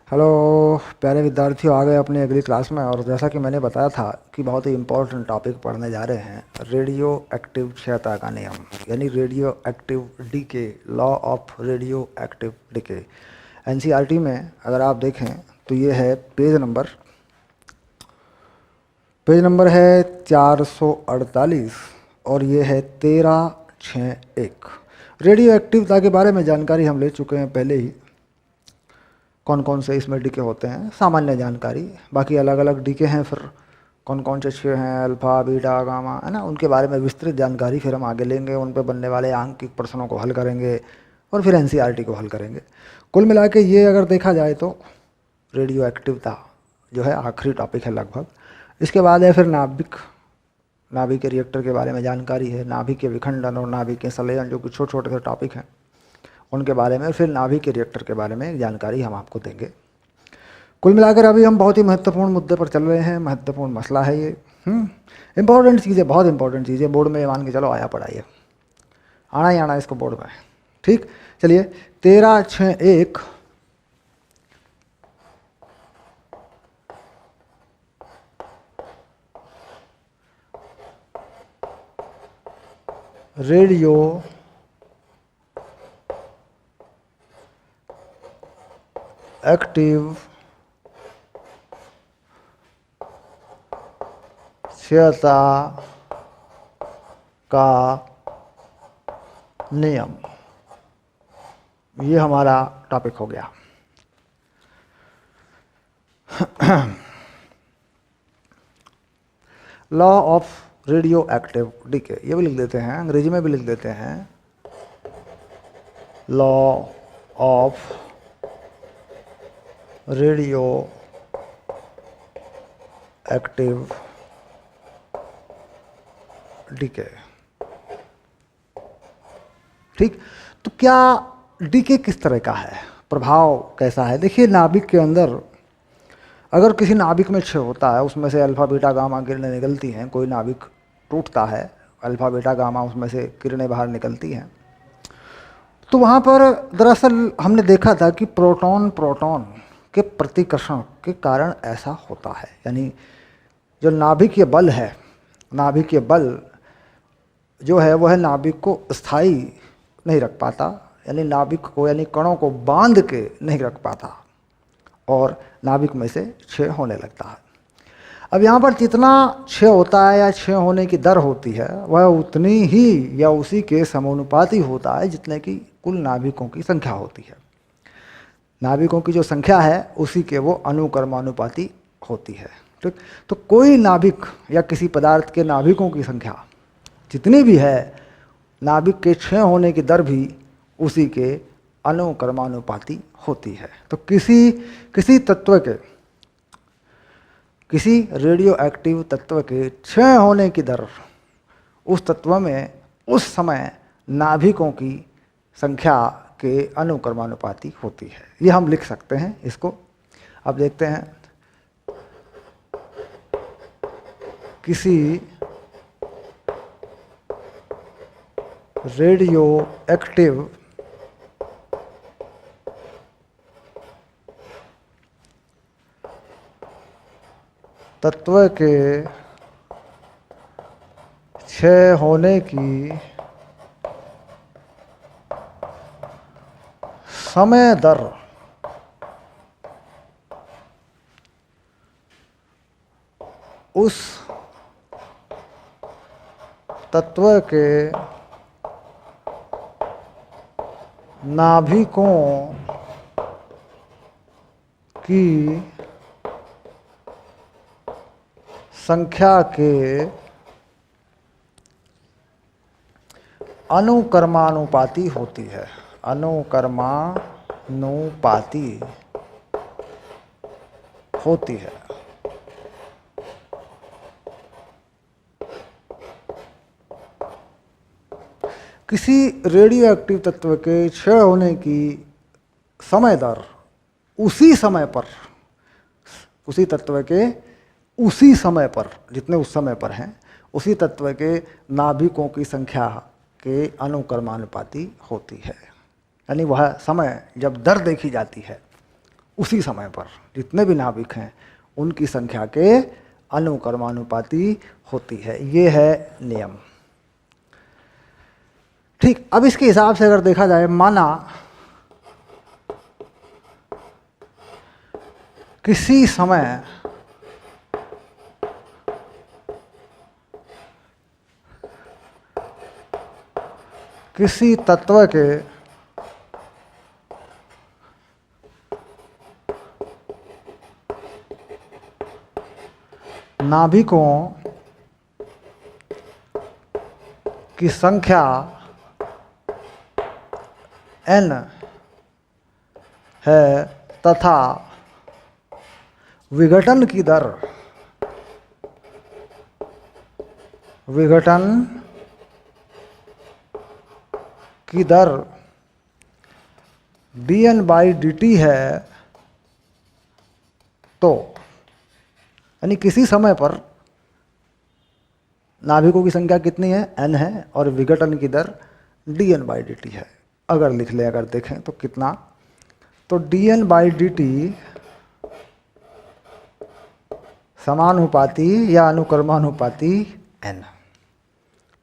हेलो प्यारे विद्यार्थियों, आ गए अपनी अगली क्लास में। और जैसा कि मैंने बताया था कि बहुत ही इम्पोर्टेंट टॉपिक पढ़ने जा रहे हैं, रेडियो एक्टिव क्षयता का नियम, यानी radioactive decay, law of radioactive decay. NCERT में अगर आप देखें तो ये है पेज नंबर है 448 और ये है 1361। रेडियो एक्टिवता के बारे में जानकारी हम ले चुके हैं पहले ही, कौन कौन से इसमें डीके होते हैं, सामान्य जानकारी। बाकी अलग अलग डीके हैं, फिर कौन कौन से 6 हैं, अल्फ़ा बीटा गामा, है ना, उनके बारे में विस्तृत जानकारी फिर हम आगे लेंगे। उन पर बनने वाले आंकिक प्रश्नों को हल करेंगे और फिर एनसीईआरटी को हल करेंगे। कुल मिला के ये अगर देखा जाए तो रेडियो एक्टिवता जो है आखिरी टॉपिक है लगभग। इसके बाद है फिर नाभिक के रिएक्टर के बारे में जानकारी है, नाभिक के विखंडन और नाभिक के संलयन, जो कि छोटे छोटे से टॉपिक हैं उनके बारे में, फिर नाभिक के रिएक्टर के बारे में जानकारी हम आपको देंगे। कुल मिलाकर अभी हम बहुत ही महत्वपूर्ण मुद्दे पर चल रहे हैं, महत्वपूर्ण मसला है ये। इंपॉर्टेंट चीज़ें, बहुत इंपॉर्टेंट चीज़ें, बोर्ड में मान के चलो आया पड़ा ये, आना ही आना इसको बोर्ड में। ठीक, चलिए 1361 रेडियो एक्टिव क्षयता का नियम, ये हमारा टॉपिक हो गया। Law of radioactive decay, ये भी लिख देते हैं, अंग्रेजी में भी लिख देते हैं, law of radioactive decay. ठीक, तो क्या डीके किस तरह का है, प्रभाव कैसा है? देखिए, नाभिक के अंदर अगर किसी नाभिक में क्षय होता है, उसमें से अल्फ़ा बीटा गामा किरणें निकलती हैं, कोई नाभिक टूटता है, अल्फ़ा बीटा गामा उसमें से किरणें बाहर निकलती हैं, तो वहाँ पर दरअसल हमने देखा था कि प्रोटॉन के प्रतिकर्षण के कारण ऐसा होता है। यानी जो नाभिकीय बल है, नाभिकीय बल जो है वह नाभिक को स्थायी नहीं रख पाता, यानी नाभिक को, यानी कणों को बांध के नहीं रख पाता और नाभिक में से क्षय होने लगता है। अब यहाँ पर जितना क्षय होता है या क्षय होने की दर होती है वह उतनी ही या उसी के समानुपाती होता है जितने की कुल नाभिकों की संख्या होती है। नाभिकों की जो संख्या है उसी के वो अनुक्रमानुपाती होती है। ठीक, तो कोई नाभिक या किसी पदार्थ के नाभिकों की संख्या जितनी भी है, नाभिक के क्षय होने की दर भी उसी के अनुक्रमानुपाती होती है। तो किसी तत्व के, किसी रेडियो एक्टिव तत्व के क्षय होने की दर उस तत्व में उस समय नाभिकों की संख्या के अनुक्रमानुपाती होती है। ये हम लिख सकते हैं इसको। अब देखते हैं, किसी रेडियो एक्टिव तत्व के क्षय होने की समय दर उस तत्व के नाभिकों की संख्या के अनुक्रमानुपाती होती है। अनुक्रमानुपाती होती है। किसी रेडियो एक्टिव तत्व के क्षय होने की समय दर उसी समय पर, उसी तत्व के उसी समय पर, जितने उस समय पर हैं, उसी तत्व के नाभिकों की संख्या के अनुक्रमानुपाती होती है। यानी वह समय जब दर देखी जाती है उसी समय पर जितने भी नाभिक हैं उनकी संख्या के अनुक्रमानुपाती होती है। ये है नियम। ठीक, अब इसके हिसाब से अगर देखा जाए, माना किसी समय किसी तत्व के नाभिकों की संख्या n है तथा विघटन की दर dN/dt है, तो यानी किसी समय पर नाभिकों की संख्या कितनी है, n है, और विघटन की दर dN/dt है। अगर लिख लें, अगर देखें तो कितना, तो dN/dt समानुपाती या अनुक्रमानुपाती n।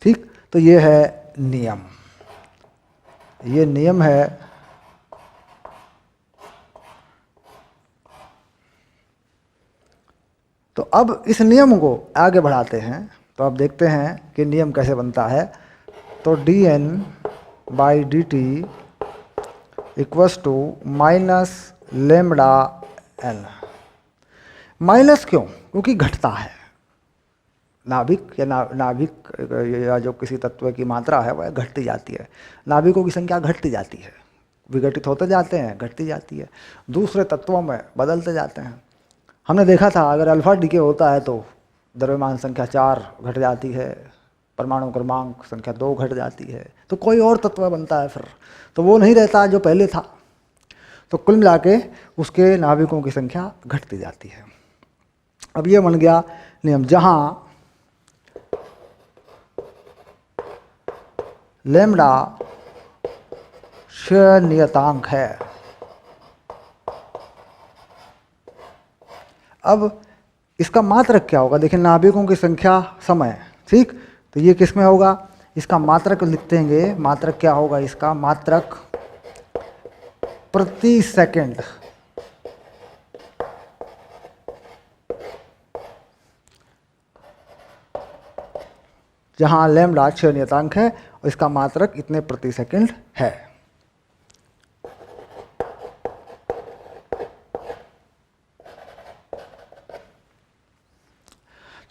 ठीक, तो ये है नियम, ये नियम है। तो अब इस नियम को आगे बढ़ाते हैं, तो अब देखते हैं कि नियम कैसे बनता है। तो dN/dt equals to -λn। Minus क्यों? क्योंकि घटता है नाभिक या जो किसी तत्व की मात्रा है वह घटती जाती है। नाभिकों की संख्या घटती जाती है, विघटित होते जाते हैं, घटती जाती है, दूसरे तत्वों में बदलते जाते हैं। हमने देखा था अगर अल्फा डीके होता है तो द्रव्यमान संख्या 4 घट जाती है, परमाणु क्रमांक संख्या 2 घट जाती है, तो कोई और तत्व बनता है फिर, तो वो नहीं रहता जो पहले था। तो कुल मिला के उसके नाभिकों की संख्या घटती जाती है। अब ये बन गया नियम, जहाँ लैम्डा क्षय नियतांक है। अब इसका मात्रक क्या होगा? देखिए, नाभिकों की संख्या समय, ठीक, तो ये किस में होगा? इसका मात्रक लिखते हैं। मात्रक क्या होगा? इसका मात्रक प्रति सेकंड, जहां लैम्डा क्षय नियतांक है और इसका मात्रक इतने प्रति सेकंड है।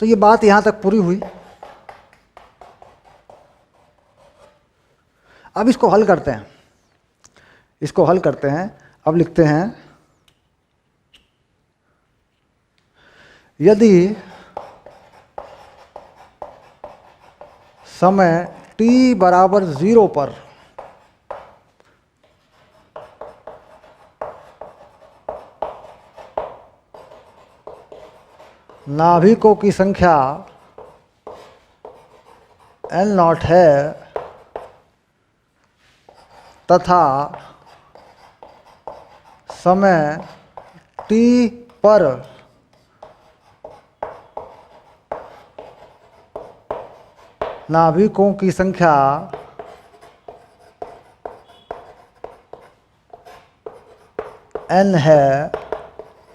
तो ये बात यहां तक पूरी हुई। अब इसको हल करते हैं, अब लिखते हैं, यदि समय t बराबर 0 पर नाभिकों की संख्या n0 है तथा समय t पर नाभिकों की संख्या n है,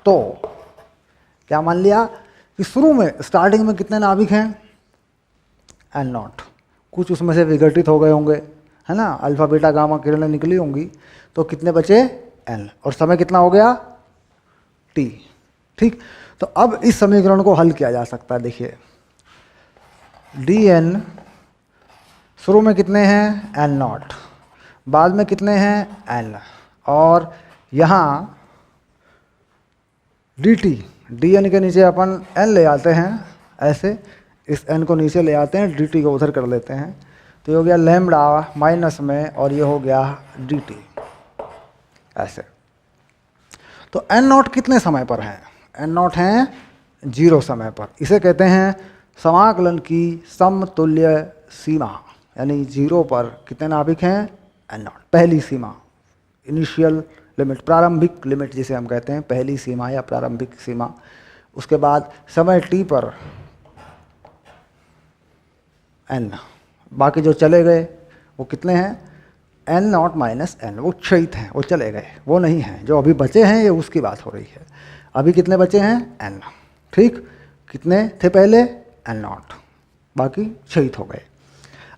तो क्या मान लिया कि शुरू में स्टार्टिंग में कितने नाभिक हैं? n0। कुछ उसमें से विघटित हो गए होंगे, है ना, अल्फा बीटा गामा किरणें निकली होंगी, तो कितने बचे? n, और समय कितना हो गया? t। ठीक, तो अब इस समीकरण को हल किया जा सकता है। देखिए, dn शुरू में कितने हैं? n0, बाद में कितने हैं? n, और यहाँ dt, dn के नीचे अपन n ले आते हैं, ऐसे इस n को नीचे ले आते हैं, dt को उधर कर लेते हैं, तो ये हो गया लैम्डा माइनस में, और ये हो गया dt, ऐसे। तो n0 कितने समय पर है? n0 है 0 समय पर। इसे कहते हैं समाकलन की समतुल्य सीमा, यानी 0 पर कितने नाभिक हैं? n0, पहली सीमा इनिशियल लिमिट, प्रारंभिक लिमिट जिसे हम कहते हैं, पहली सीमा या प्रारंभिक सीमा। उसके बाद समय t पर n, बाकी जो चले गए वो कितने हैं, n नॉट माइनस n, वो क्षयित हैं, वो चले गए, वो नहीं हैं। जो अभी बचे हैं ये उसकी बात हो रही है। अभी कितने बचे हैं, n, ठीक। कितने थे पहले, n नॉट, बाकी क्षयित हो गए।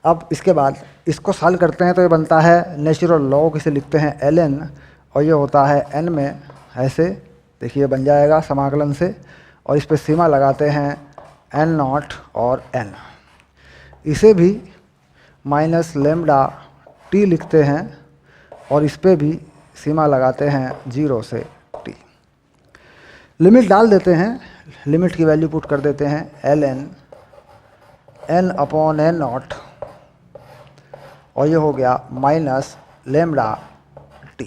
अब इसके बाद इसको सॉल्व करते हैं तो ये बनता है नेचुरल लॉग, इसे लिखते हैं ln, और ये होता है n में, ऐसे देखिए बन जाएगा समाकलन से, और इस पर सीमा लगाते हैं n नॉट और n। इसे भी माइनस लेमडा t लिखते हैं, और इस पर भी सीमा लगाते हैं 0 से t। लिमिट डाल देते हैं, लिमिट की वैल्यू पुट कर देते हैं ln n upon n not, और ये हो गया माइनस लेमडा t।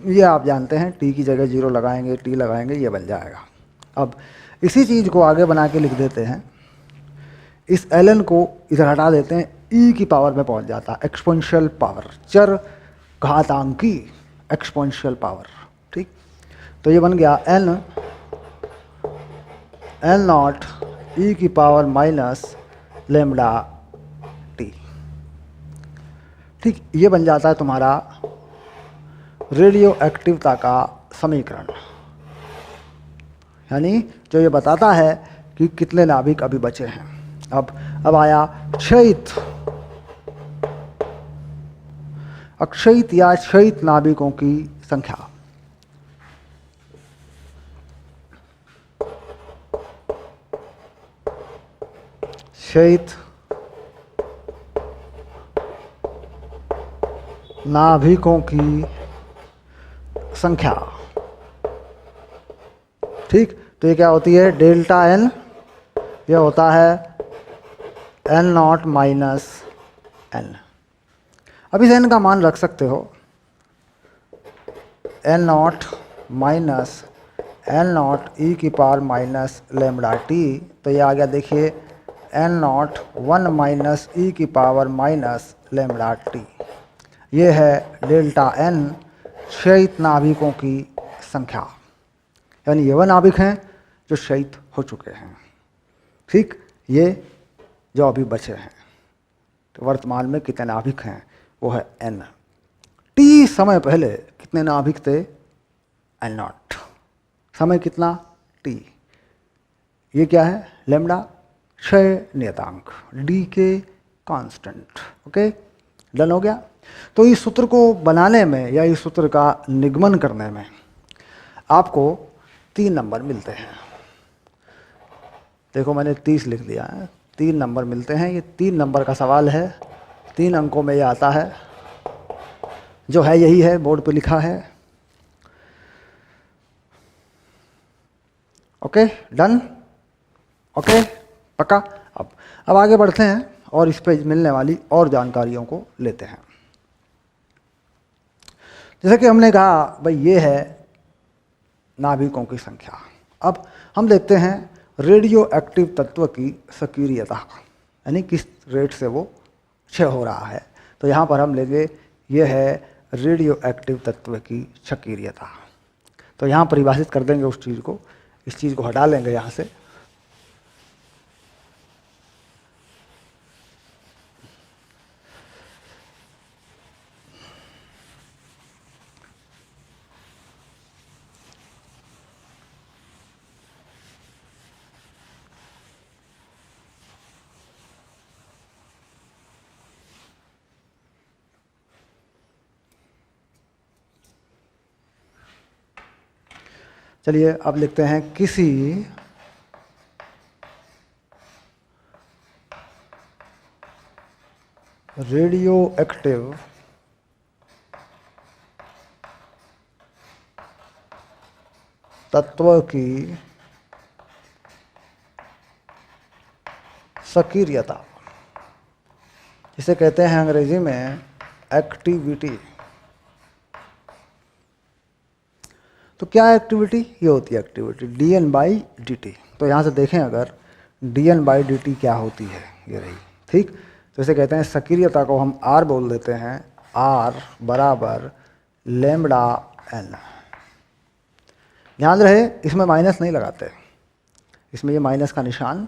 ये आप जानते हैं, t की जगह 0 लगाएंगे, t लगाएंगे, ये बन जाएगा। अब इसी चीज़ को आगे बना के लिख देते हैं, इस ln को इधर हटा देते हैं, e की पावर में पहुंच जाता है, एक्सपोनेंशियल पावर, चर घातांकी एक्सपोनेंशियल पावर, ठीक। तो ये बन गया n नॉट e की पावर माइनस लेमडा t, ठीक। ये बन जाता है तुम्हारा रेडियो एक्टिवता का समीकरण, यानी जो ये बताता है कि कितने नाभिक अभी बचे हैं। अब आया क्षयित, अक्षयित या क्षयित नाभिकों की संख्या। क्षयित नाभिकों की संख्या, ठीक। तो ये क्या होती है, डेल्टा n, यह होता है n नॉट माइनस n। अब इस n का मान रख सकते हो, n not minus n not e की पावर माइनस लेमडा t। तो ये आ गया, देखिए n नॉट 1 माइनस e की पावर माइनस लेमडा t। ये है डेल्टा n क्षयित नाभिकों की संख्या, यानी ये वह नाभिक हैं जो क्षयित हो चुके हैं, ठीक। ये जो अभी बचे हैं, तो वर्तमान में कितने नाभिक हैं, वो है n। t समय पहले कितने नाभिक थे, n नॉट, समय कितना t, ये क्या है, लेमडा क्षय नियतांक, d के कांस्टेंट, ओके, डन हो गया। तो इस सूत्र को बनाने में या इस सूत्र का निगमन करने में आपको 3 नंबर मिलते हैं। देखो मैंने 30 लिख दिया है, 3 नंबर मिलते हैं। ये 3 नंबर का सवाल है, 3 अंकों में ये आता है, जो है यही है, बोर्ड पे लिखा है, ओके, डन, ओके, पक्का। अब आगे बढ़ते हैं और इस पे मिलने वाली और जानकारियों को लेते हैं। जैसे कि हमने कहा भाई ये है नाभिकों की संख्या। अब हम देखते हैं रेडियो एक्टिव तत्व की सक्रियता, यानी किस रेट से वो क्षय हो रहा है। तो यहाँ पर हम लेंगे, ये है रेडियो एक्टिव तत्व की सक्रियता। तो यहाँ परिभाषित कर देंगे उस चीज़ को, इस चीज़ को हटा लेंगे यहाँ से। चलिए अब लिखते हैं, किसी रेडियो एक्टिव तत्व की सक्रियता, जिसे कहते हैं अंग्रेजी में एक्टिविटी। तो क्या एक्टिविटी, ये होती है एक्टिविटी dN/dt। तो यहाँ से देखें अगर dN/dt क्या होती है, ये रही, ठीक। तो इसे कहते हैं सक्रियता को हम R बोल देते हैं, R बराबर लेमड़ा एन। ध्यान रहे इसमें माइनस नहीं लगाते, इसमें ये माइनस का निशान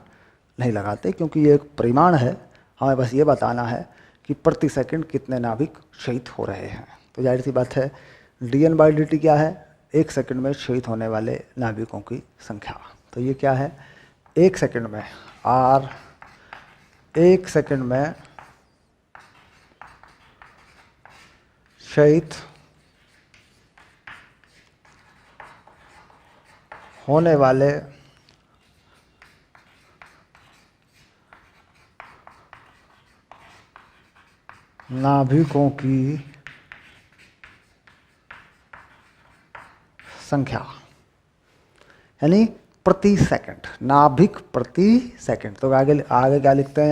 नहीं लगाते क्योंकि ये एक परिमाण है, हमें बस ये बताना है कि प्रति सेकंड कितने नाभिक क्षयित हो रहे हैं। तो जाहिर सी बात है dN/dt क्या है, एक सेकंड में क्षयित होने वाले नाभिकों की संख्या। तो ये क्या है, एक सेकंड में r, एक सेकंड में क्षयित होने वाले नाभिकों की संख्या, यानी प्रति सेकंड, नाभिक प्रति सेकंड। तो आगे आगे क्या लिखते हैं,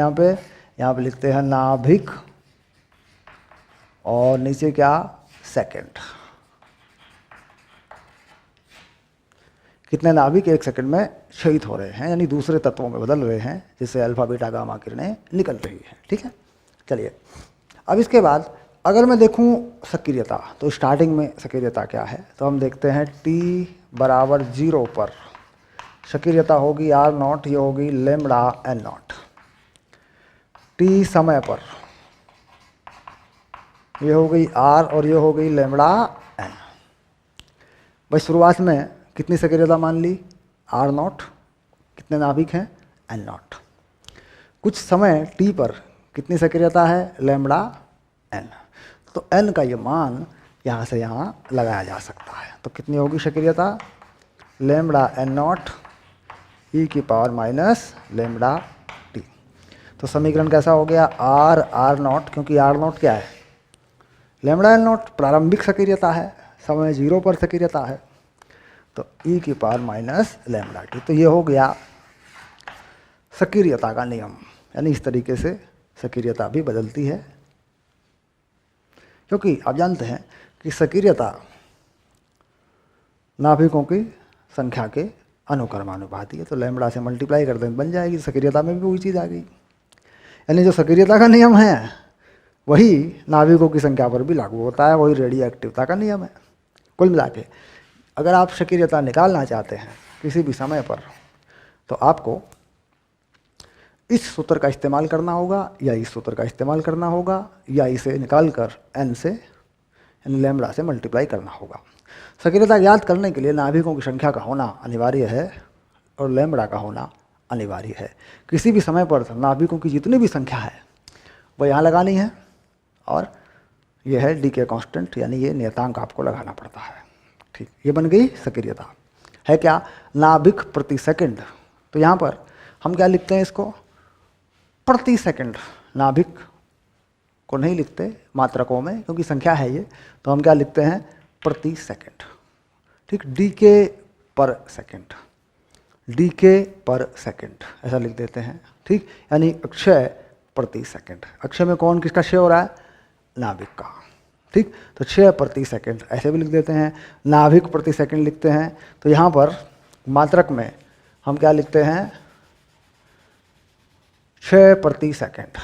यहाँ पे लिखते हैं नाभिक और नीचे क्या, सेकंड। कितने नाभिक एक सेकंड में क्षयित हो रहे हैं, यानी दूसरे तत्वों में बदल रहे हैं, जिससे अल्फा बीटा गामा किरणें निकल रही हैं। ठीक है, चलिए अब इसके बाद अगर मैं देखूं सक्रियता, तो स्टार्टिंग में सक्रियता क्या है, तो हम देखते हैं t=0 पर सक्रियता होगी r0, ये होगी लेमड़ा n0। t समय पर ये हो गई r और ये हो गई लेमड़ा n। भाई शुरुआत में कितनी सक्रियता मान ली, r0, कितने नाभिक हैं, n0। कुछ समय t पर कितनी सक्रियता है, लेमड़ा n। तो n का ये मान यहाँ से यहाँ लगाया जा सकता है। तो कितनी होगी सक्रियता, lambda n0 e⁻ lambda t। तो समीकरण कैसा हो गया, r0, क्योंकि r0 क्या है, लेमड़ा n0 प्रारंभिक सक्रियता है, समय 0 पर सक्रियता है, तो e⁻ लेमड़ा t। तो ये हो गया सक्रियता का नियम, यानी इस तरीके से सक्रियता भी बदलती है, क्योंकि आप जानते हैं कि सक्रियता नाभिकों की संख्या के अनुक्रमानुपाती है। तो लेमड़ा से मल्टीप्लाई कर दें बन जाएगी, सक्रियता में भी वही चीज़ आ गई। यानी जो सक्रियता का नियम है वही नाभिकों की संख्या पर भी लागू होता है, वही रेडियो एक्टिवता का नियम है। कुल मिला के अगर आप सक्रियता निकालना चाहते हैं किसी भी समय पर, तो आपको इस सूत्र का इस्तेमाल करना होगा या इस सूत्र का इस्तेमाल करना होगा, या इसे निकाल कर n से यानी लेमड़ा से मल्टीप्लाई करना होगा। सक्रियता ज्ञात करने के लिए नाभिकों की संख्या का होना अनिवार्य है और लेमड़ा का होना अनिवार्य है। किसी भी समय पर नाभिकों की जितनी भी संख्या है वो यहाँ लगानी है, और यह है डी के कॉन्स्टेंट, यानी ये नियतांक आपको लगाना पड़ता है। ठीक, ये बन गई सक्रियता। है क्या, नाभिक प्रति सेकंड। तो यहाँ पर हम क्या लिखते हैं, इसको प्रति सेकंड, नाभिक को नहीं लिखते मात्रकों में क्योंकि संख्या है ये, तो हम क्या लिखते हैं, प्रति सेकंड। ठीक, डी के पर सेकंड, डी के पर सेकंड ऐसा लिख देते हैं। ठीक, यानी अक्षय प्रति सेकंड। अक्षय में कौन किसका क्षय हो रहा है, नाभिक का। ठीक, तो क्षय प्रति सेकंड ऐसे भी लिख देते हैं, नाभिक प्रति सेकंड लिखते हैं। तो यहाँ पर मात्रक में हम क्या लिखते हैं, क्षय प्रति सेकंड,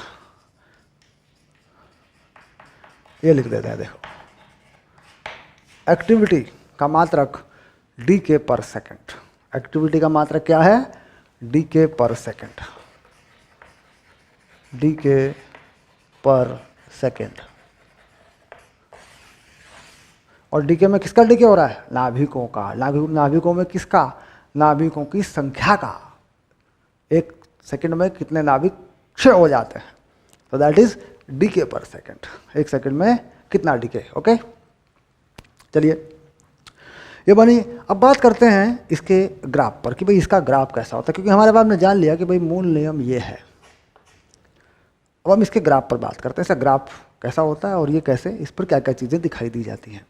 ये लिख देते हैं। देखो, एक्टिविटी का मात्रक डी के पर सेकंड, एक्टिविटी का मात्रक क्या है, डी के पर सेकंड, डी के पर सेकंड। और डीके में किसका डीके हो रहा है, नाभिकों का। नाभिकों में किसका, नाभिकों की संख्या का। एक सेकंड में कितने नाभिक क्षय हो जाते हैं, तो दैट इज डीके पर सेकंड। एक सेकंड में कितना डीके। ओके, चलिए ये बनी। अब बात करते हैं इसके ग्राफ पर कि भाई इसका ग्राफ कैसा होता है, क्योंकि हमारे पास में जान लिया कि भाई मूल नियम ये है। अब हम इसके ग्राफ पर बात करते हैं, इसका ग्राफ कैसा होता है और ये कैसे, इस पर क्या क्या चीज़ें दिखाई दी जाती हैं।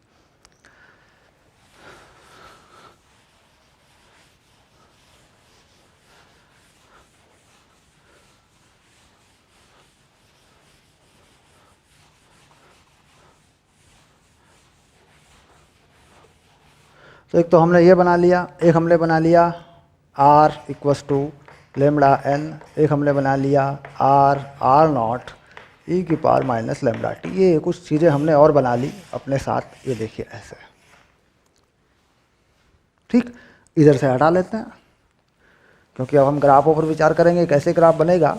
तो एक तो हमने ये बना लिया, एक हमने बना लिया r = लेमड़ा n, एक हमने बना लिया r r0 ई की पावर माइनस लैम्डा टी। ये कुछ चीज़ें हमने और बना ली अपने साथ, ये देखिए ऐसे, ठीक। इधर से हटा लेते हैं क्योंकि अब हम ग्राफों पर विचार करेंगे, कैसे ग्राफ बनेगा।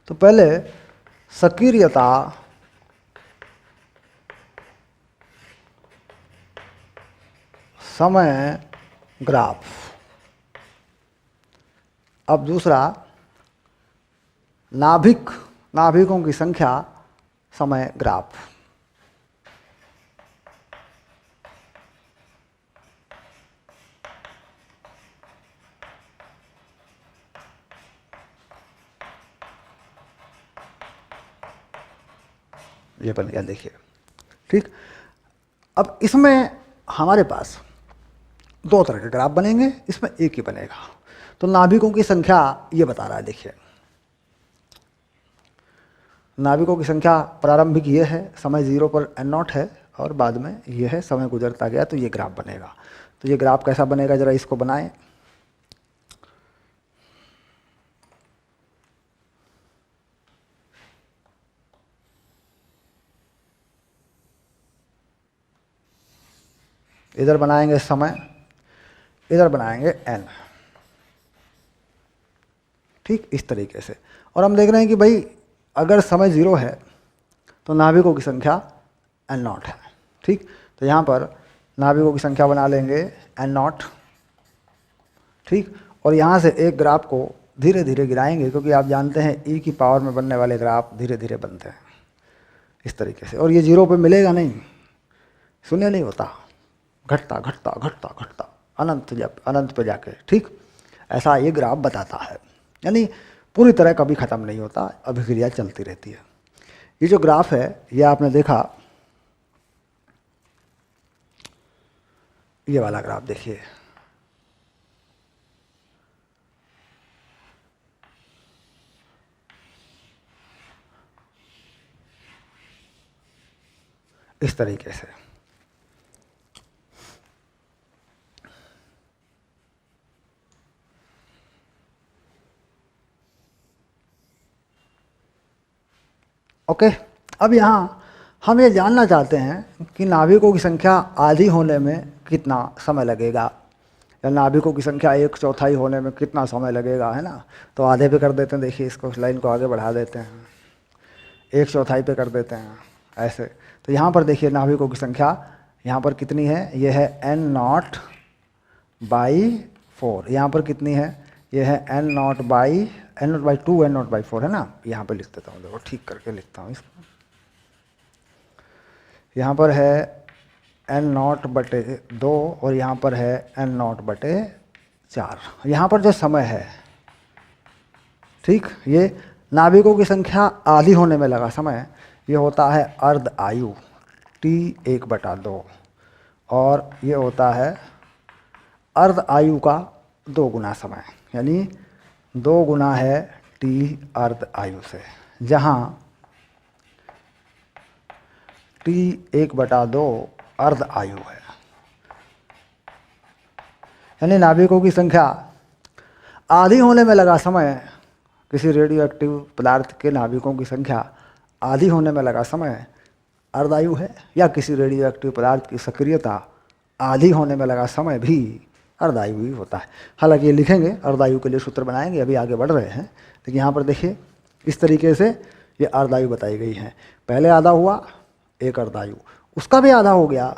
तो पहले सक्रियता समय ग्राफ, अब दूसरा नाभिकों की संख्या समय ग्राफ। ये बन गया, देखिए, ठीक। अब इसमें हमारे पास दो तरह के ग्राफ बनेंगे, इसमें एक ही बनेगा। तो नाभिकों की संख्या ये बता रहा है, देखिए नाभिकों की संख्या प्रारंभिक ये है, समय 0 पर n0 है, और बाद में ये है समय गुजरता गया, तो ये ग्राफ बनेगा। तो ये ग्राफ कैसा बनेगा, जरा इसको बनाएं। इधर बनाएंगे समय, इधर बनाएंगे n, ठीक, इस तरीके से। और हम देख रहे हैं कि भाई अगर समय 0 है तो नाभिकों की संख्या n0 है, ठीक। तो यहाँ पर नाभिकों की संख्या बना लेंगे n0, ठीक। और यहाँ से एक ग्राफ को धीरे धीरे गिराएंगे, क्योंकि आप जानते हैं ई की पावर में बनने वाले ग्राफ धीरे धीरे बनते हैं इस तरीके से। और ये 0 पे मिलेगा नहीं, शून्य नहीं होता, घटता घटता घटता घटता अनंत पे जाके, ठीक। ऐसा ये ग्राफ बताता है, यानी पूरी तरह कभी ख़त्म नहीं होता, अभिक्रिया चलती रहती है। ये जो ग्राफ है, ये आपने देखा, ये वाला ग्राफ देखिए, इस तरीके से। ओके, अब यहाँ हम ये जानना चाहते हैं कि नाभिकों की संख्या आधी होने में कितना समय लगेगा, या नाभिकों की संख्या 1/4 होने में कितना समय लगेगा, है ना। तो आधे पे कर देते हैं, देखिए इसको, लाइन को आगे बढ़ा देते हैं, 1/4 पे कर देते हैं ऐसे। तो यहाँ पर देखिए नाभिकों की संख्या यहाँ पर कितनी है, ये है n0/4। यहाँ पर कितनी है, ये है n0/2 n0/4, है ना। यहाँ पे लिख देता हूँ, देखो ठीक करके लिखता हूँ इसको। यहाँ पर है n0/2 और यहाँ पर है n0/4। यहाँ पर जो समय है, ठीक, ये नाभिकों की संख्या आधी होने में लगा समय, ये होता है अर्ध आयु T1/2, और ये होता है अर्ध आयु का 2 गुना समय, यानी 2 गुना है T अर्ध आयु से, जहाँ T1/2 अर्ध आयु है। यानी नाभिकों की संख्या आधी होने में लगा समय, किसी रेडियो एक्टिव पदार्थ के नाभिकों की संख्या आधी होने में लगा समय अर्धायु है, या किसी रेडियो एक्टिव पदार्थ की सक्रियता आधी होने में लगा समय भी अर्धायु ही होता है। हालांकि ये लिखेंगे, अर्धायु के लिए सूत्र बनाएंगे, अभी आगे बढ़ रहे हैं। लेकिन यहाँ पर देखिए इस तरीके से ये अर्धायु बताई गई है। पहले आधा हुआ, एक अर्धायु, उसका भी आधा हो गया,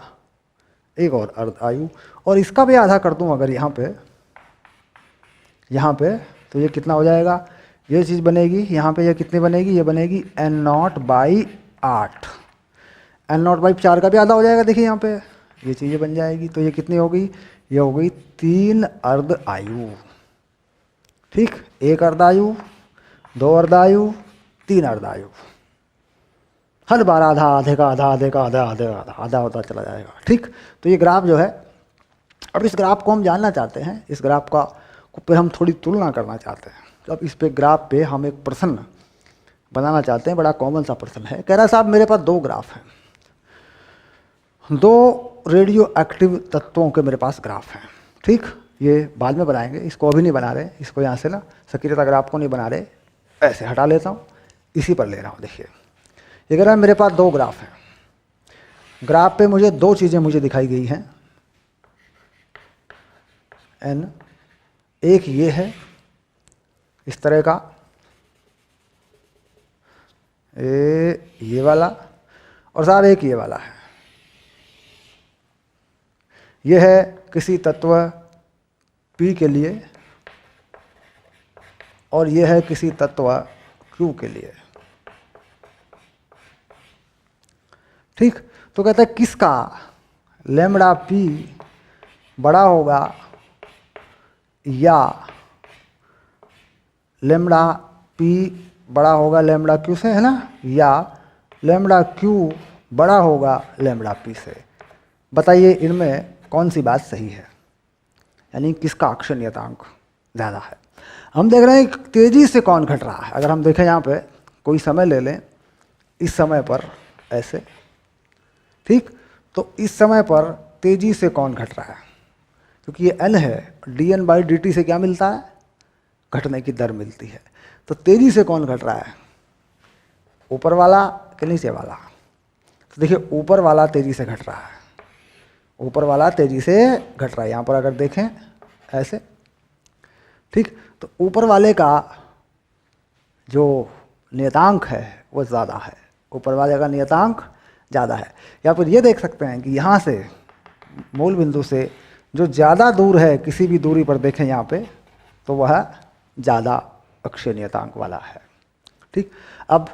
एक और अर्धायु, और इसका भी आधा कर दूँ अगर यहाँ पे, तो ये कितना हो जाएगा, ये चीज़ बनेगी। यहाँ पे ये कितनी बनेगी, ये बनेगी n0/8, n0/4 का भी आधा हो जाएगा। देखिए यहाँ पे ये चीज़ें बन जाएगी, तो ये कितनी हो गई, ये हो गई 3 अर्ध आयु, ठीक, एक अर्धायु, दो अर्धायु, तीन अर्धायु, हर बार आधा, आधे का आधा, आधे का आधा, आधे का आधा, आधा होता चला जाएगा। ठीक, तो ये ग्राफ जो है, अब इस ग्राफ को हम जानना चाहते हैं, इस ग्राफ का पे हम थोड़ी तुलना करना चाहते हैं। तो अब इस पे ग्राफ पे हम एक प्रश्न बनाना चाहते हैं, बड़ा कॉमन सा प्रश्न है। कह रहा है साहब मेरे पास दो ग्राफ हैं, दो रेडियो एक्टिव तत्वों के मेरे पास ग्राफ हैं। ठीक, ये बाद में बनाएंगे, इसको अभी नहीं बना रहे, इसको यहाँ से ना सक्रियता ग्राफ को नहीं बना रहे, ऐसे हटा लेता हूँ, इसी पर ले रहा हूँ। देखिए ये कह रहा है मेरे पास दो ग्राफ हैं, ग्राफ पे मुझे दो चीज़ें मुझे दिखाई गई हैं, एन, एक ये है इस तरह का, ये वाला, और साहब एक ये वाला है। ये है किसी तत्व P के लिए और ये है किसी तत्व Q के लिए। ठीक, तो कहता है किसका लैम्बडा P बड़ा होगा या लैम्बडा P बड़ा होगा लैम्बडा Q से, है ना, या लैम्बडा Q बड़ा होगा लैम्बडा P से। बताइए इनमें कौन सी बात सही है, यानी किसका अक्षय नियतांक ज़्यादा है। हम देख रहे हैं तेज़ी से कौन घट रहा है। अगर हम देखें यहाँ पे कोई समय ले लें, इस समय पर ऐसे, ठीक, तो इस समय पर तेज़ी से कौन घट रहा है, क्योंकि ये n है, dn/dt से क्या मिलता है, घटने की दर मिलती है। तो तेज़ी से कौन घट रहा है, ऊपर वाला कि नीचे वाला। तो देखिए ऊपर वाला तेज़ी से घट रहा है, ऊपर वाला तेज़ी से घट रहा है। यहाँ पर अगर देखें ऐसे, ठीक, तो ऊपर वाले का जो नियतांक है वो ज़्यादा है, ऊपर वाले का नियतांक ज़्यादा है। या फिर ये देख सकते हैं कि यहाँ से मूल बिंदु से जो ज़्यादा दूर है, किसी भी दूरी पर देखें यहाँ पे, तो वह ज़्यादा अक्षय नियतांक वाला है। ठीक, अब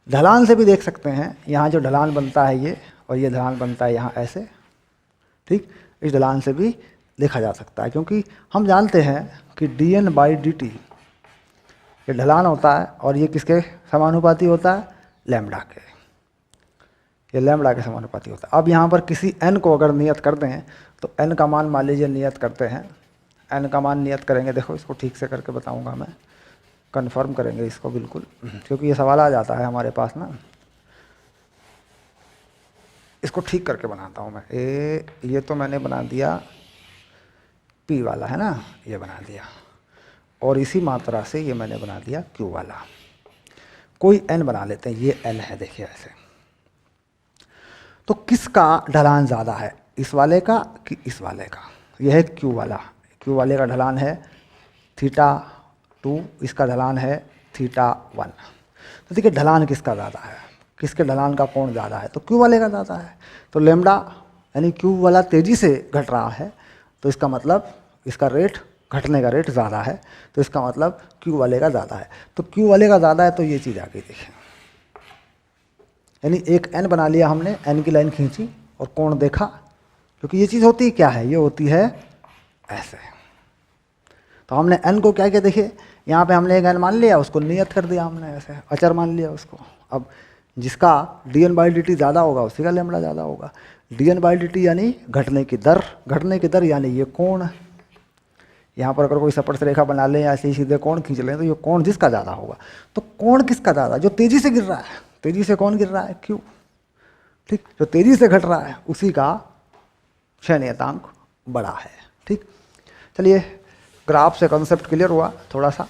ढलान से भी देख सकते हैं, यहाँ जो ढलान बनता है ये, और ये ढलान बनता है यहाँ ऐसे। ठीक, इस ढलान से भी देखा जा सकता है, क्योंकि हम जानते हैं कि dn/dt ये ढलान होता है और ये किसके समानुपाती होता है, लैम्बडा के, ये लैम्बडा के समानुपाती होता है। अब यहाँ पर किसी n को अगर नियत कर दें, तो n का मान मान लीजिए नियत करते हैं, n का मान नियत करेंगे। देखो इसको ठीक से करके बताऊँगा मैं, कन्फर्म करेंगे इसको बिल्कुल, क्योंकि ये सवाल आ जाता है हमारे पास ना। इसको ठीक करके बनाता हूँ मैं। ये तो मैंने बना दिया P वाला, है ना, ये बना दिया, और इसी मात्रा से ये मैंने बना दिया Q वाला। कोई n बना लेते हैं, ये n है, देखिए ऐसे। तो किसका ढलान ज़्यादा है, इस वाले का कि इस वाले का। यह है Q वाला, Q वाले का ढलान है θ2, इसका ढलान है θ1। तो देखिए ढलान किसका ज़्यादा है, किसके ढलान का कोण ज़्यादा है, तो Q वाले का ज़्यादा है। तो लैम्बडा यानी Q वाला तेज़ी से घट रहा है, तो इसका मतलब इसका रेट, घटने का रेट ज़्यादा है, तो इसका मतलब Q वाले का ज़्यादा है। तो Q वाले का ज़्यादा है, तो ये चीज़ आ गई देखें, यानी एक n बना लिया हमने, n की लाइन खींची और कोण देखा, क्योंकि ये चीज़ होती क्या है, ये होती है ऐसे। तो हमने n को क्या किया, देखिए यहाँ पे हमने एक n मान लिया, उसको नियत कर दिया हमने ऐसे, अचर मान लिया उसको। अब जिसका dn/dt ज़्यादा होगा उसी का लैम्बडा ज़्यादा होगा। dn/dt यानी घटने की दर, घटने की दर यानी ये कोण। यहाँ पर अगर कोई सपट रेखा बना लें या ऐसे ही सीधे कोण खींच लें, तो ये कोण जिसका ज़्यादा होगा। तो कोण किसका ज़्यादा, जो तेज़ी से गिर रहा है, तेज़ी से कौन गिर रहा है, Q। ठीक, जो तेज़ी से घट रहा है उसी का क्षय नियतांक बड़ा है। ठीक, चलिए ग्राफ से कॉन्सेप्ट क्लियर हुआ थोड़ा सा।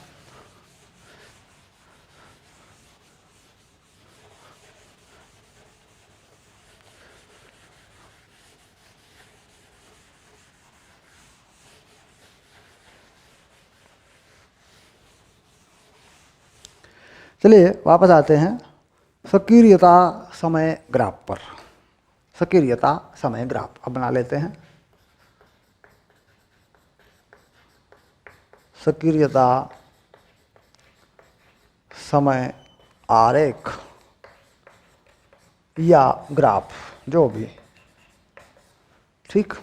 चलिए वापस आते हैं सक्रियता समय ग्राफ पर। सक्रियता समय ग्राफ अब बना लेते हैं। सक्रियता समय आरेख या ग्राफ, जो भी। ठीक,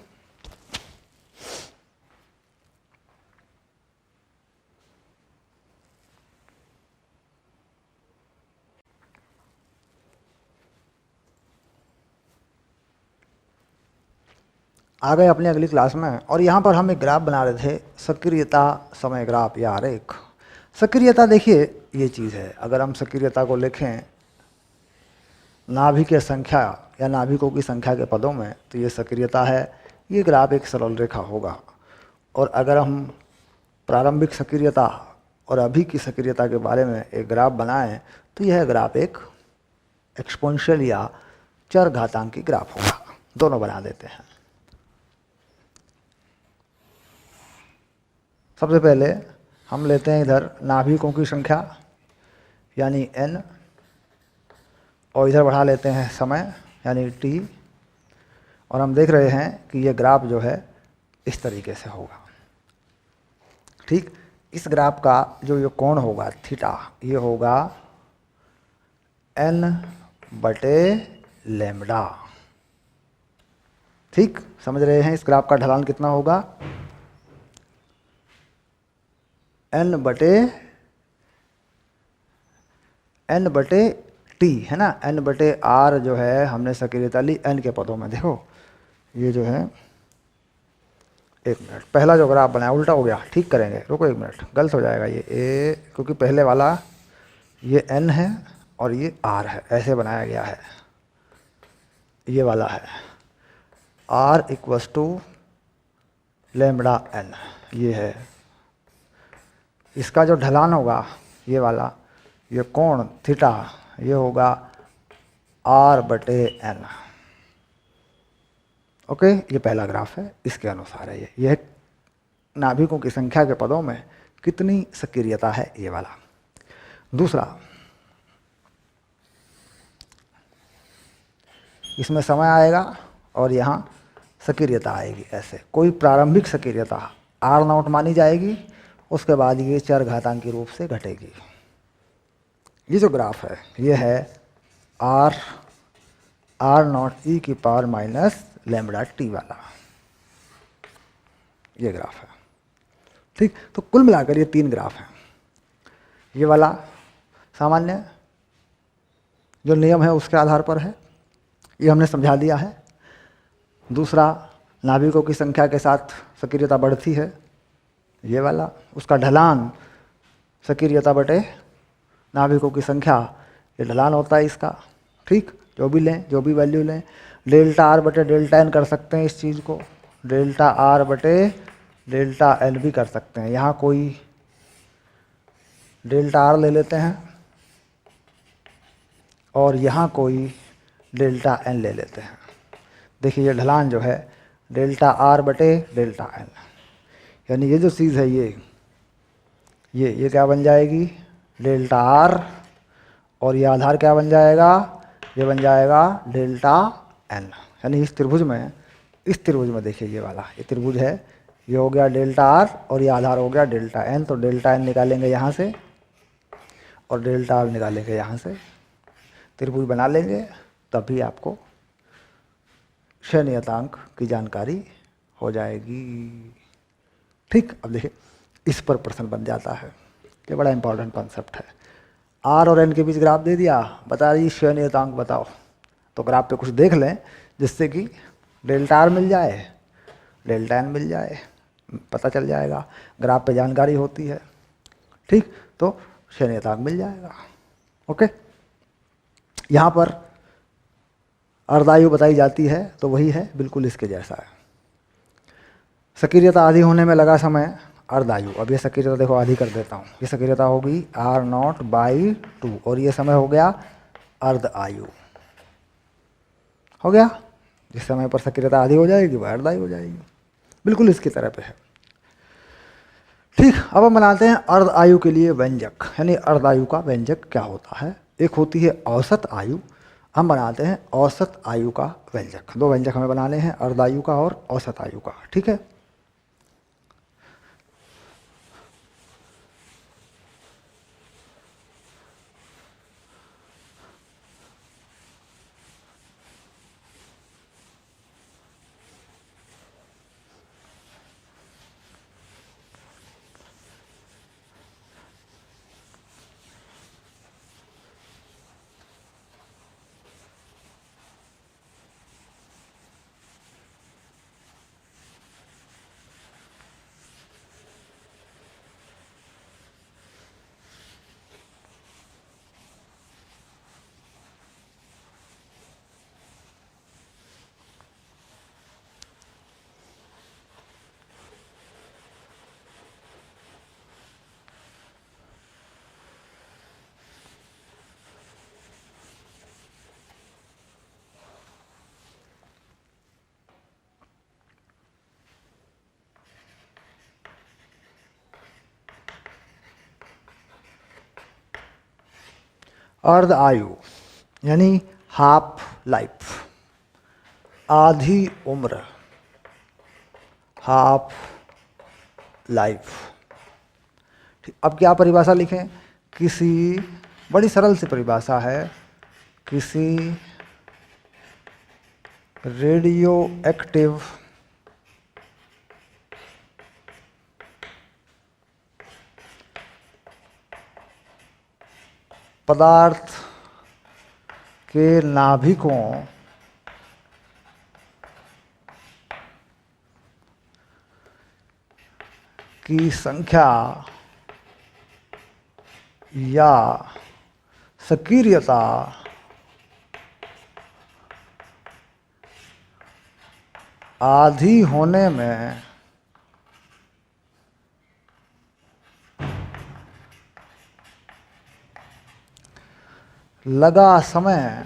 आ गए अपनी अगली क्लास में और यहाँ पर हम एक ग्राफ बना रहे थे, सक्रियता समय ग्राफ या आरेख। सक्रियता देखिए ये चीज़ है, अगर हम सक्रियता को लिखें नाभिक संख्या या नाभिकों की संख्या के पदों में तो ये सक्रियता है, ये ग्राफ एक सरल रेखा होगा। और अगर हम प्रारंभिक सक्रियता और अभी की सक्रियता के बारे में एक ग्राफ बनाएं तो यह ग्राफ एक एक्सपोनेंशियल या चर घातांकी ग्राफ होगा। दोनों बना देते हैं। सबसे पहले हम लेते हैं इधर नाभिकों की संख्या यानी n, और इधर बढ़ा लेते हैं समय यानी t, और हम देख रहे हैं कि ये ग्राफ जो है इस तरीके से होगा। ठीक, इस ग्राफ का जो ये कोण होगा थीटा, ये होगा n/λ। ठीक, समझ रहे हैं इस ग्राफ का ढलान कितना होगा? n/t है ना, n/r जो है हमने सक्रियता ली n के पदों में। देखो ये जो है, एक मिनट, पहला जो ग्राफ बनाया उल्टा हो गया, ठीक करेंगे, रुको एक मिनट, गलत हो जाएगा ये क्योंकि पहले वाला ये n है और ये r है, ऐसे बनाया गया है। ये वाला है r = λn, ये है। इसका जो ढलान होगा ये वाला, ये कोण थीटा, ये होगा r/n। ओके, ये पहला ग्राफ है, इसके अनुसार है ये नाभिकों की संख्या के पदों में कितनी सक्रियता है, ये वाला। दूसरा, इसमें समय आएगा और यहाँ सक्रियता आएगी। ऐसे कोई प्रारंभिक सक्रियता r0 मानी जाएगी, उसके बाद ये चर घातांकी रूप से घटेगी। ये जो ग्राफ है ये है r0 e की पावर -λt वाला, ये ग्राफ है। ठीक, तो कुल मिलाकर ये 3 ग्राफ हैं। ये वाला सामान्य जो नियम है उसके आधार पर है, ये हमने समझा दिया है। दूसरा, नाभिकों की संख्या के साथ सक्रियता बढ़ती है, ये वाला। उसका ढलान सक्रियता बटे नाभिकों की संख्या, ये ढलान होता है इसका। ठीक, जो भी लें, जो भी वैल्यू लें, Δr/Δn कर सकते हैं इस चीज़ को, Δr/Δn भी कर सकते हैं। यहाँ कोई Δr ले लेते हैं और यहाँ कोई Δn ले लेते हैं। देखिए ये ढलान जो है Δr/Δn, यानी ये जो चीज़ है ये क्या बन जाएगी? Δr, और ये आधार क्या बन जाएगा? ये बन जाएगा Δn। यानी इस त्रिभुज में देखिए ये वाला, ये त्रिभुज है, ये हो गया Δr और ये आधार हो गया Δn। तो Δn निकालेंगे यहाँ से और Δr निकालेंगे यहाँ से, त्रिभुज बना लेंगे, तभी आपको क्षय नियतांक की जानकारी हो जाएगी। ठीक, अब देखिए इस पर प्रश्न बन जाता है, ये बड़ा इंपॉर्टेंट कॉन्सेप्ट है। r और n के बीच ग्राफ दे दिया, बता दीजिए क्षय नियतांक बताओ। तो ग्राफ पे कुछ देख लें जिससे कि Δr मिल जाए, Δn मिल जाए, पता चल जाएगा। ग्राफ पे जानकारी होती है, ठीक, तो क्षय नियतांक मिल जाएगा। ओके, यहाँ पर अर्धायु बताई जाती है, तो वही है, बिल्कुल इसके जैसा है। सक्रियता आधी होने में लगा समय अर्धायु। अब ये सक्रियता देखो आधी कर देता हूँ, ये सक्रियता होगी r0/2 और ये समय हो गया अर्ध आयु। हो गया, जिस समय पर सक्रियता आधी हो जाएगी वह अर्धायु हो जाएगी, बिल्कुल इसकी तरह पे है। ठीक, अब हम बनाते हैं अर्ध आयु के लिए व्यंजक, यानी अर्ध आयु का व्यंजक क्या होता है। एक होती है औसत आयु, हम बनाते हैं औसत आयु का व्यंजक। 2 व्यंजक हमें बनाने हैं, अर्ध आयु का और औसत आयु का। ठीक है, अर्ध आयु यानी हाफ लाइफ, आधी उम्र, हाफ लाइफ। अब क्या परिभाषा लिखें? किसी, बड़ी सरल सी परिभाषा है, किसी रेडियो एक्टिव पदार्थ के नाभिकों की संख्या या सक्रियता आधी होने में लगा समय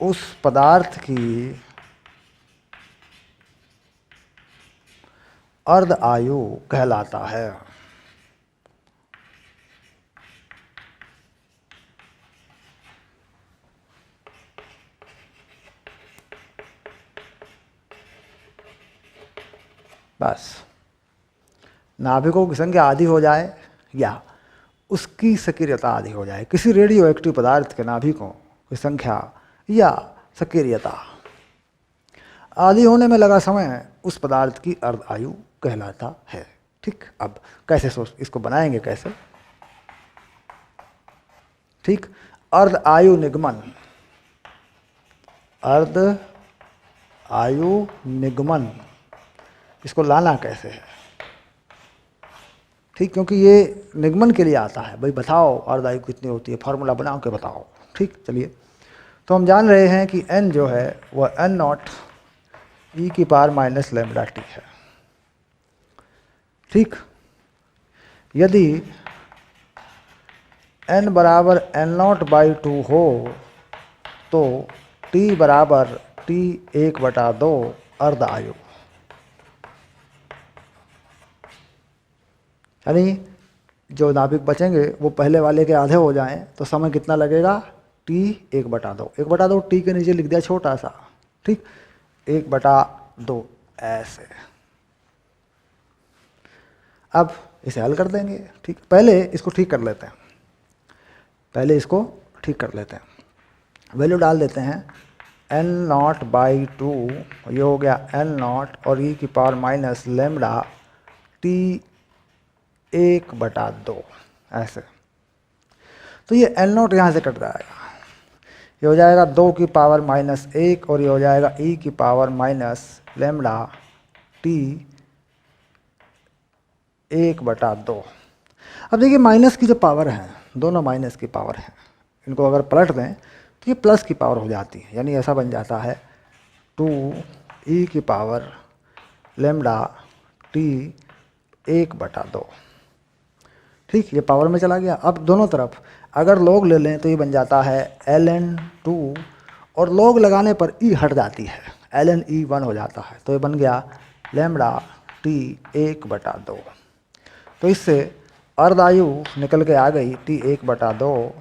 उस पदार्थ की अर्ध आयु कहलाता है। बस, नाभिकों की संख्या आधी हो जाए या उसकी सक्रियता आधी हो जाए, किसी रेडियो एक्टिव पदार्थ के नाभिकों की संख्या या सक्रियता आधी होने में लगा समय उस पदार्थ की अर्ध आयु कहलाता है। ठीक, अब कैसे सोच इसको बनाएंगे कैसे? ठीक, अर्ध आयु निगमन, अर्ध आयु निगमन, इसको लाना कैसे है? ठीक, क्योंकि ये निगमन के लिए आता है, भाई बताओ अर्ध आयु कितनी होती है, फार्मूला बनाओ के बताओ। ठीक, चलिए, तो हम जान रहे हैं कि n जो है वह n0 e की पावर माइनस लैम्बडा टी है। ठीक, यदि n बराबर n0/2 हो तो t बराबर t1/2 अर्ध आयु, यानी जो नाभिक बचेंगे वो पहले वाले के आधे हो जाएं तो समय कितना लगेगा? t1/2, 1/2 t के नीचे लिख दिया छोटा सा। ठीक, 1/2 ऐसे। अब इसे हल कर देंगे। ठीक, पहले इसको ठीक कर लेते हैं, पहले इसको ठीक कर लेते हैं। वैल्यू डाल देते हैं n0/2, ये हो गया n0 और e की पावर माइनस लैम्बडा t1/2 ऐसे। तो ये n0 यहाँ से कट जाएगा, ये हो जाएगा 2 की पावर माइनस 1 और ये हो जाएगा e की पावर माइनस लैम्बडा t1/2। अब देखिए माइनस की जो पावर है, दोनों माइनस की पावर है, इनको अगर पलट दें तो ये प्लस की पावर हो जाती है, यानी ऐसा बन जाता है 2e की पावर लैम्बडा t1/2। ठीक, ये पावर में चला गया। अब दोनों तरफ अगर लॉग ले लें तो ये बन जाता है ln2 और लॉग लगाने पर e हट जाती है, ln(e)(1) हो जाता है, तो ये बन गया लैम्बडा t1/2। तो इससे अर्ध आयु निकल के आ गई t1/2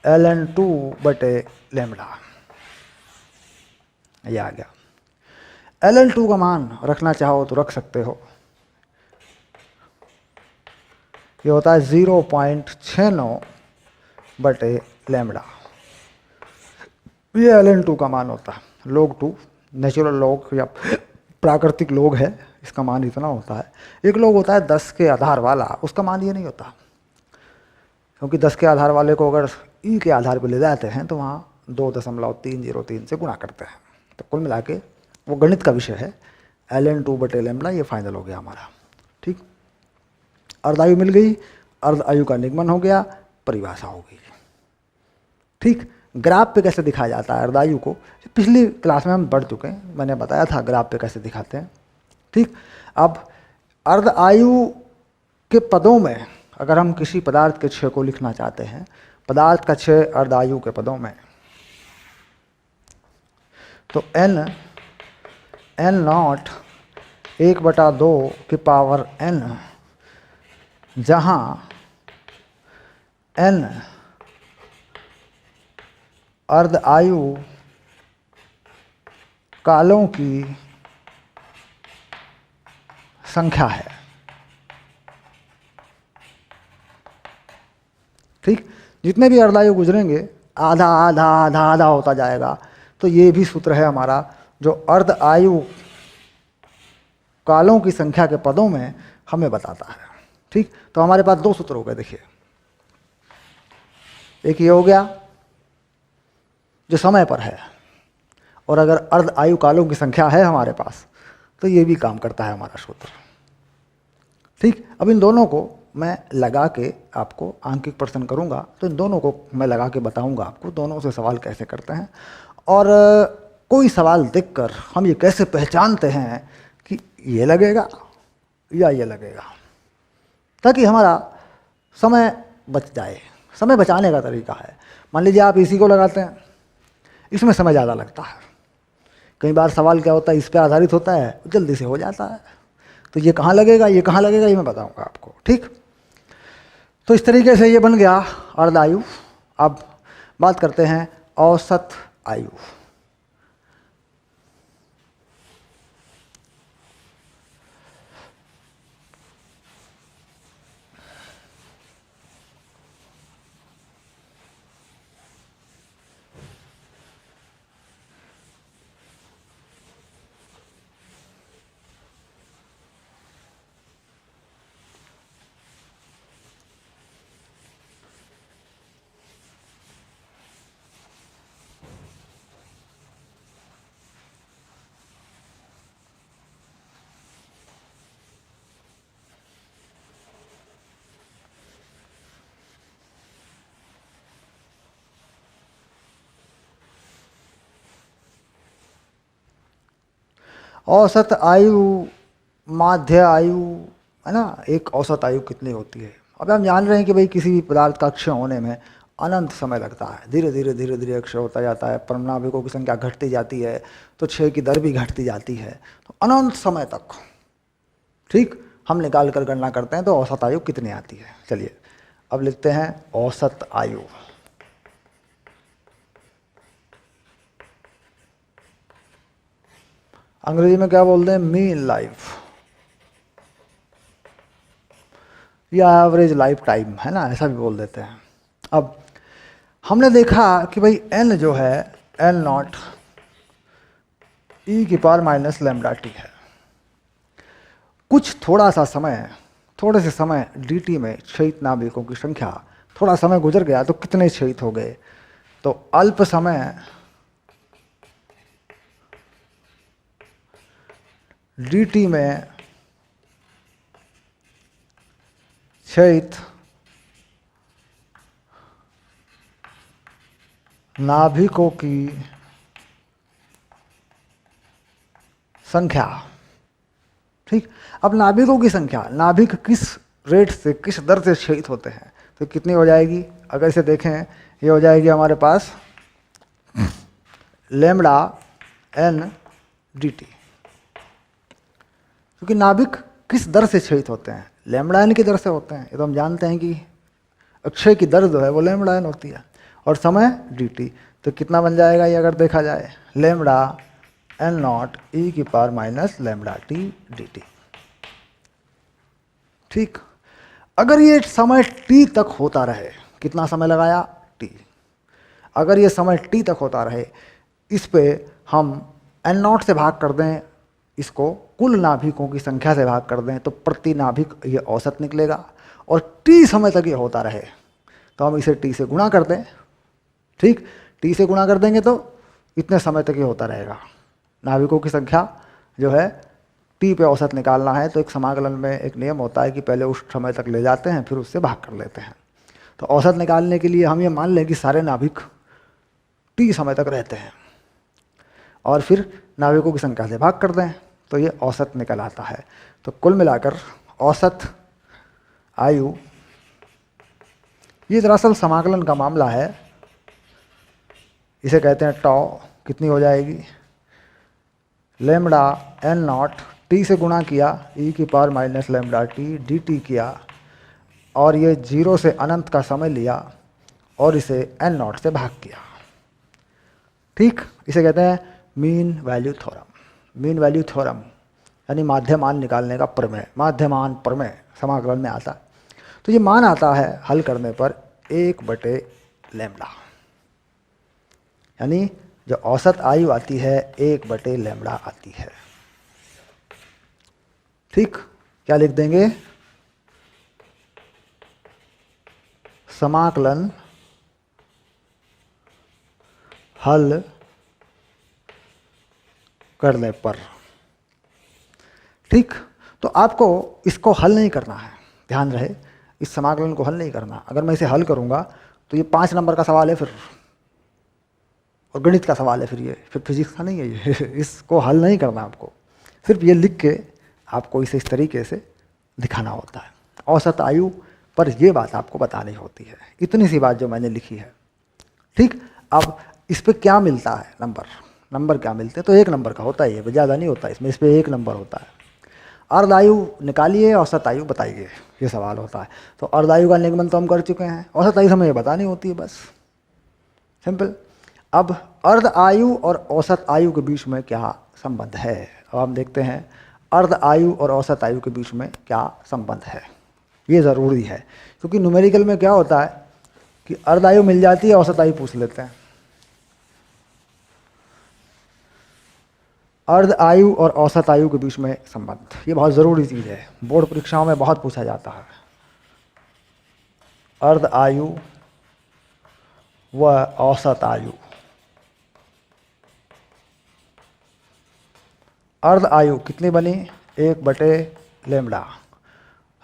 ln2/λ, ये आ गया। ln2 का मान रखना चाहो तो रख सकते हो, ये होता है 0.69/λ, ये ln2 का मान होता है। log 2 नेचुरल लॉग या प्राकृतिक लॉग है, इसका मान इतना होता है। एक लॉग होता है 10 के आधार वाला, उसका मान ये नहीं होता, क्योंकि 10 के आधार वाले को अगर ई के आधार पर ले जाते हैं तो वहाँ 2.303 से गुणा करते हैं। तो कुल मिला के वो गणित का विषय है, ln2/λ, ये फाइनल हो गया हमारा। ठीक, अर्ध आयु मिल गई, अर्ध आयु का निगमन हो गया, परिभाषा हो गई। ठीक, ग्राफ पे कैसे दिखाया जाता है अर्ध आयु को, पिछली क्लास में हम पढ़ चुके हैं, मैंने बताया था ग्राफ पे कैसे दिखाते हैं। ठीक, अब अर्ध आयु के पदों में अगर हम किसी पदार्थ के क्षय को लिखना चाहते हैं, पदार्थ का क्षय अर्ध आयु के पदों में, तो n0 1/2 की पावर n जहाँ n अर्ध आयु कालों की संख्या है। ठीक, जितने भी अर्धायु गुजरेंगे आधा आधा आधा आधा होता जाएगा। तो ये भी सूत्र है हमारा जो अर्ध आयु कालों की संख्या के पदों में हमें बताता है। ठीक, तो हमारे पास दो सूत्र हो गए। देखिए, एक ये हो गया जो समय पर है, और अगर अर्ध आयु कालों की संख्या है हमारे पास तो ये भी काम करता है हमारा सूत्र। ठीक, अब इन दोनों को मैं लगा के आपको आंकिक प्रश्न करूंगा, तो इन दोनों को मैं लगा के बताऊंगा आपको दोनों से सवाल कैसे करते हैं, और कोई सवाल देखकर हम ये कैसे पहचानते हैं कि ये लगेगा या ये लगेगा, ताकि हमारा समय बच जाए। समय बचाने का तरीका है, मान लीजिए आप इसी को लगाते हैं, इसमें समय ज़्यादा लगता है। कई बार सवाल क्या होता है, इस पे आधारित होता है, जल्दी से हो जाता है। तो ये कहाँ लगेगा, ये कहाँ लगेगा, ये मैं बताऊंगा आपको। ठीक, तो इस तरीके से ये बन गया अर्ध आयु। अब बात करते हैं औसत आयु। औसत आयु, माध्य आयु, है ना, एक औसत आयु कितनी होती है। अब हम जान रहे हैं कि भाई किसी भी पदार्थ का क्षय होने में अनंत समय लगता है, धीरे धीरे धीरे धीरे क्षय होता जाता है, परमाणुकों की संख्या घटती जाती है, तो क्षय की दर भी घटती जाती है, तो अनंत समय तक। ठीक, हम निकाल कर गणना करते हैं तो औसत आयु कितनी आती है। चलिए अब लिखते हैं औसत आयु। अंग्रेजी में क्या बोलते हैं, मीन लाइफ या एवरेज लाइफ टाइम, है ना, ऐसा भी बोल देते हैं। अब हमने देखा कि भाई n जो है एल नॉट ई की पावर माइनस लैम्डा टी है। कुछ थोड़ा सा समय, थोड़े से समय dt में क्षयित नाभिकों की संख्या, थोड़ा समय गुजर गया तो कितने क्षयित हो गए, तो अल्प समय dt में क्षयित नाभिकों की संख्या। ठीक, अब नाभिकों की संख्या, नाभिक किस रेट से, किस दर से क्षयित होते हैं, तो कितनी हो जाएगी। अगर इसे देखें, ये हो जाएगी हमारे पास लैम्डा एन डी टी, क्योंकि नाभिक किस दर से क्षयित होते हैं, लैम्डा एन की दर से होते हैं। ये तो हम जानते हैं कि अक्षय की दर जो है वो लैम्डा एन होती है, और समय डी टी। तो कितना बन जाएगा ये अगर देखा जाए, लैम्डा एन नॉट ई की power minus lambda T D T. ठीक, अगर ये समय टी तक होता रहे, कितना समय लगाया, टी, अगर ये समय टी तक होता रहे, इस पे हम एन नॉट से भाग कर दें, इसको कुल नाभिकों की संख्या से भाग कर दें, तो प्रति नाभिक ये औसत निकलेगा। और टी समय तक ये होता रहे तो हम इसे टी से गुणा कर दें। ठीक, टी से गुणा कर देंगे तो इतने समय तक ये होता रहेगा। नाभिकों की संख्या जो है टी पे औसत निकालना है, तो एक समाकलन में एक नियम होता है कि पहले उस समय तक ले जाते हैं, फिर उससे भाग कर लेते हैं। तो औसत निकालने के लिए हम ये मान लें कि सारे नाभिक टी समय तक रहते हैं, और फिर नाभिकों की संख्या से भाग कर दें, तो ये औसत निकल आता है। तो कुल मिलाकर औसत आयु, ये दरअसल समाकलन का मामला है, इसे कहते हैं टॉ। कितनी हो जाएगी, लैम्डा एन नॉट टी से गुणा किया, ई की power minus lambda T D T किया, और ये 0 से अनंत का समय लिया और इसे n नॉट से भाग किया। ठीक, इसे कहते हैं mean value theorem. Mean value theorem यानी माध्य मान निकालने का प्रमेय, माध्य मान प्रमेय समाकलन में आता है। तो ये मान आता है हल करने पर 1/λ, यानी जो औसत आयु आती है 1/λ आती है। ठीक, क्या लिख देंगे, समाकलन हल करने पर। ठीक, तो आपको इसको हल नहीं करना है, ध्यान रहे, इस समाकलन को हल नहीं करना। अगर मैं इसे हल करूंगा तो ये 5 नंबर का सवाल है फिर, और गणित का सवाल है फिर फिजिक्स का नहीं है ये इसको हल नहीं करना आपको, सिर्फ ये लिख के आपको इसे इस तरीके से दिखाना होता है। औसत आयु पर ये बात आपको बतानी होती है, इतनी सी बात जो मैंने लिखी है। ठीक, अब इस पर क्या मिलता है, नंबर क्या मिलते हैं, तो 1 नंबर का होता है, ये ज़्यादा नहीं होता इसमें, इस पर 1 नंबर होता है। अर्ध आयु निकालिए, औसत आयु बताइए, ये सवाल होता है। तो अर्ध आयु का निगमन तो हम कर चुके हैं, औसत आयु हमें ये बतानी होती है, बस सिंपल। अब अर्ध आयु और औसत आयु के बीच में क्या संबंध है, अब हम देखते हैं अर्ध आयु और औसत आयु के बीच में क्या संबंध है। ये ज़रूरी है, क्योंकि न्यूमेरिकल में क्या होता है कि अर्ध आयु मिल जाती है, औसत आयु पूछ लेते हैं। अर्ध आयु और औसत आयु के बीच में संबंध, ये बहुत ज़रूरी चीज़ है, बोर्ड परीक्षाओं में बहुत पूछा जाता है। अर्ध आयु व औसत आयु, अर्ध आयु कितनी बनी, 1/λ,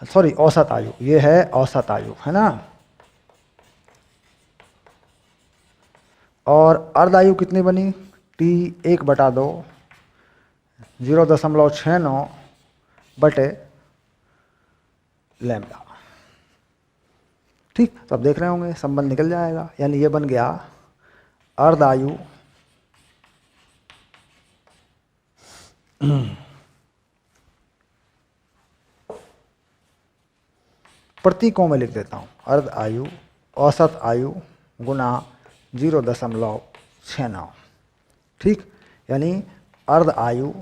सॉरी औसत आयु, ये है औसत आयु, है ना। और अर्ध आयु कितनी बनी, T 1/2 0.69/λ। ठीक, तो आप देख रहे होंगे संबंध निकल जाएगा, यानी ये बन गया अर्ध आयु प्रतीकों में लिख देता हूँ, अर्ध आयु औसत आयु गुना 0.69। ठीक, यानी अर्ध आयु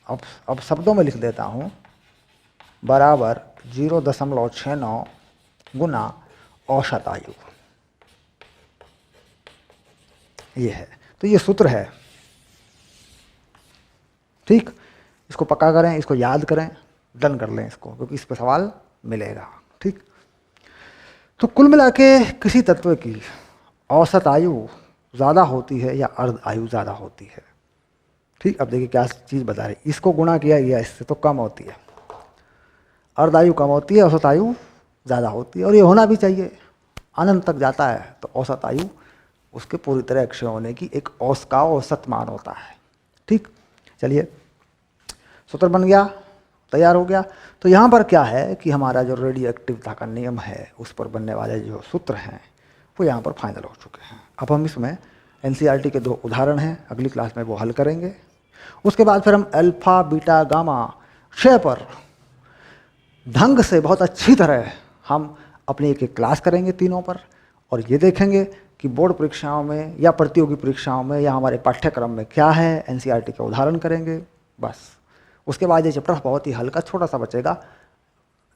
अब शब्दों में लिख देता हूँ बराबर 0.69 गुना औसत आयु, ये है। तो ये सूत्र है। ठीक, इसको पक्का करें, इसको याद करें, डन कर लें इसको, क्योंकि इस पर सवाल मिलेगा। ठीक, तो कुल मिला के किसी तत्व की औसत आयु ज़्यादा होती है या अर्ध आयु ज़्यादा होती है। ठीक, अब देखिए क्या चीज़ बता रही, इसको गुणा किया गया इससे तो कम होती है, अर्ध आयु कम होती है, औसत आयु ज़्यादा होती है, और ये होना भी चाहिए। अनंत तक जाता है तो औसत आयु उसके पूरी तरह अक्षय होने की एक औस का औसत मान होता है। ठीक, चलिए सूत्र बन गया, तैयार हो गया। तो यहाँ पर क्या है कि हमारा जो रेडियो एक्टिविटी का नियम है उस पर बनने वाले जो सूत्र हैं वो यहाँ पर फाइनल हो चुके हैं। अब हम इसमें एनसीईआरटी के 2 उदाहरण हैं, अगली क्लास में वो हल करेंगे। उसके बाद फिर हम अल्फा बीटा गामा क्षय पर ढंग से बहुत अच्छी तरह हम अपनी एक क्लास करेंगे तीनों पर, और ये देखेंगे कि बोर्ड परीक्षाओं में या प्रतियोगी परीक्षाओं में या हमारे पाठ्यक्रम में क्या है, एनसीईआरटी के उदाहरण करेंगे बस। उसके बाद ये चैप्टर बहुत ही हल्का छोटा सा बचेगा,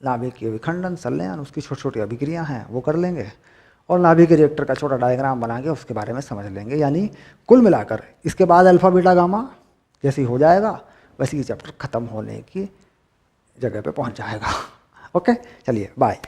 नाभिकीय विखंडन, संलयन, उसकी छोटी छोटी अभिक्रियाएँ हैं वो कर लेंगे, और नाभिकीय रिएक्टर का छोटा डायग्राम बना के उसके बारे में समझ लेंगे। यानी कुल मिलाकर इसके बाद अल्फा बीटा गामा जैसे ही हो जाएगा वैसे ही चैप्टर ख़त्म होने की जगह पे पहुंच जाएगा। ओके, चलिए बाय।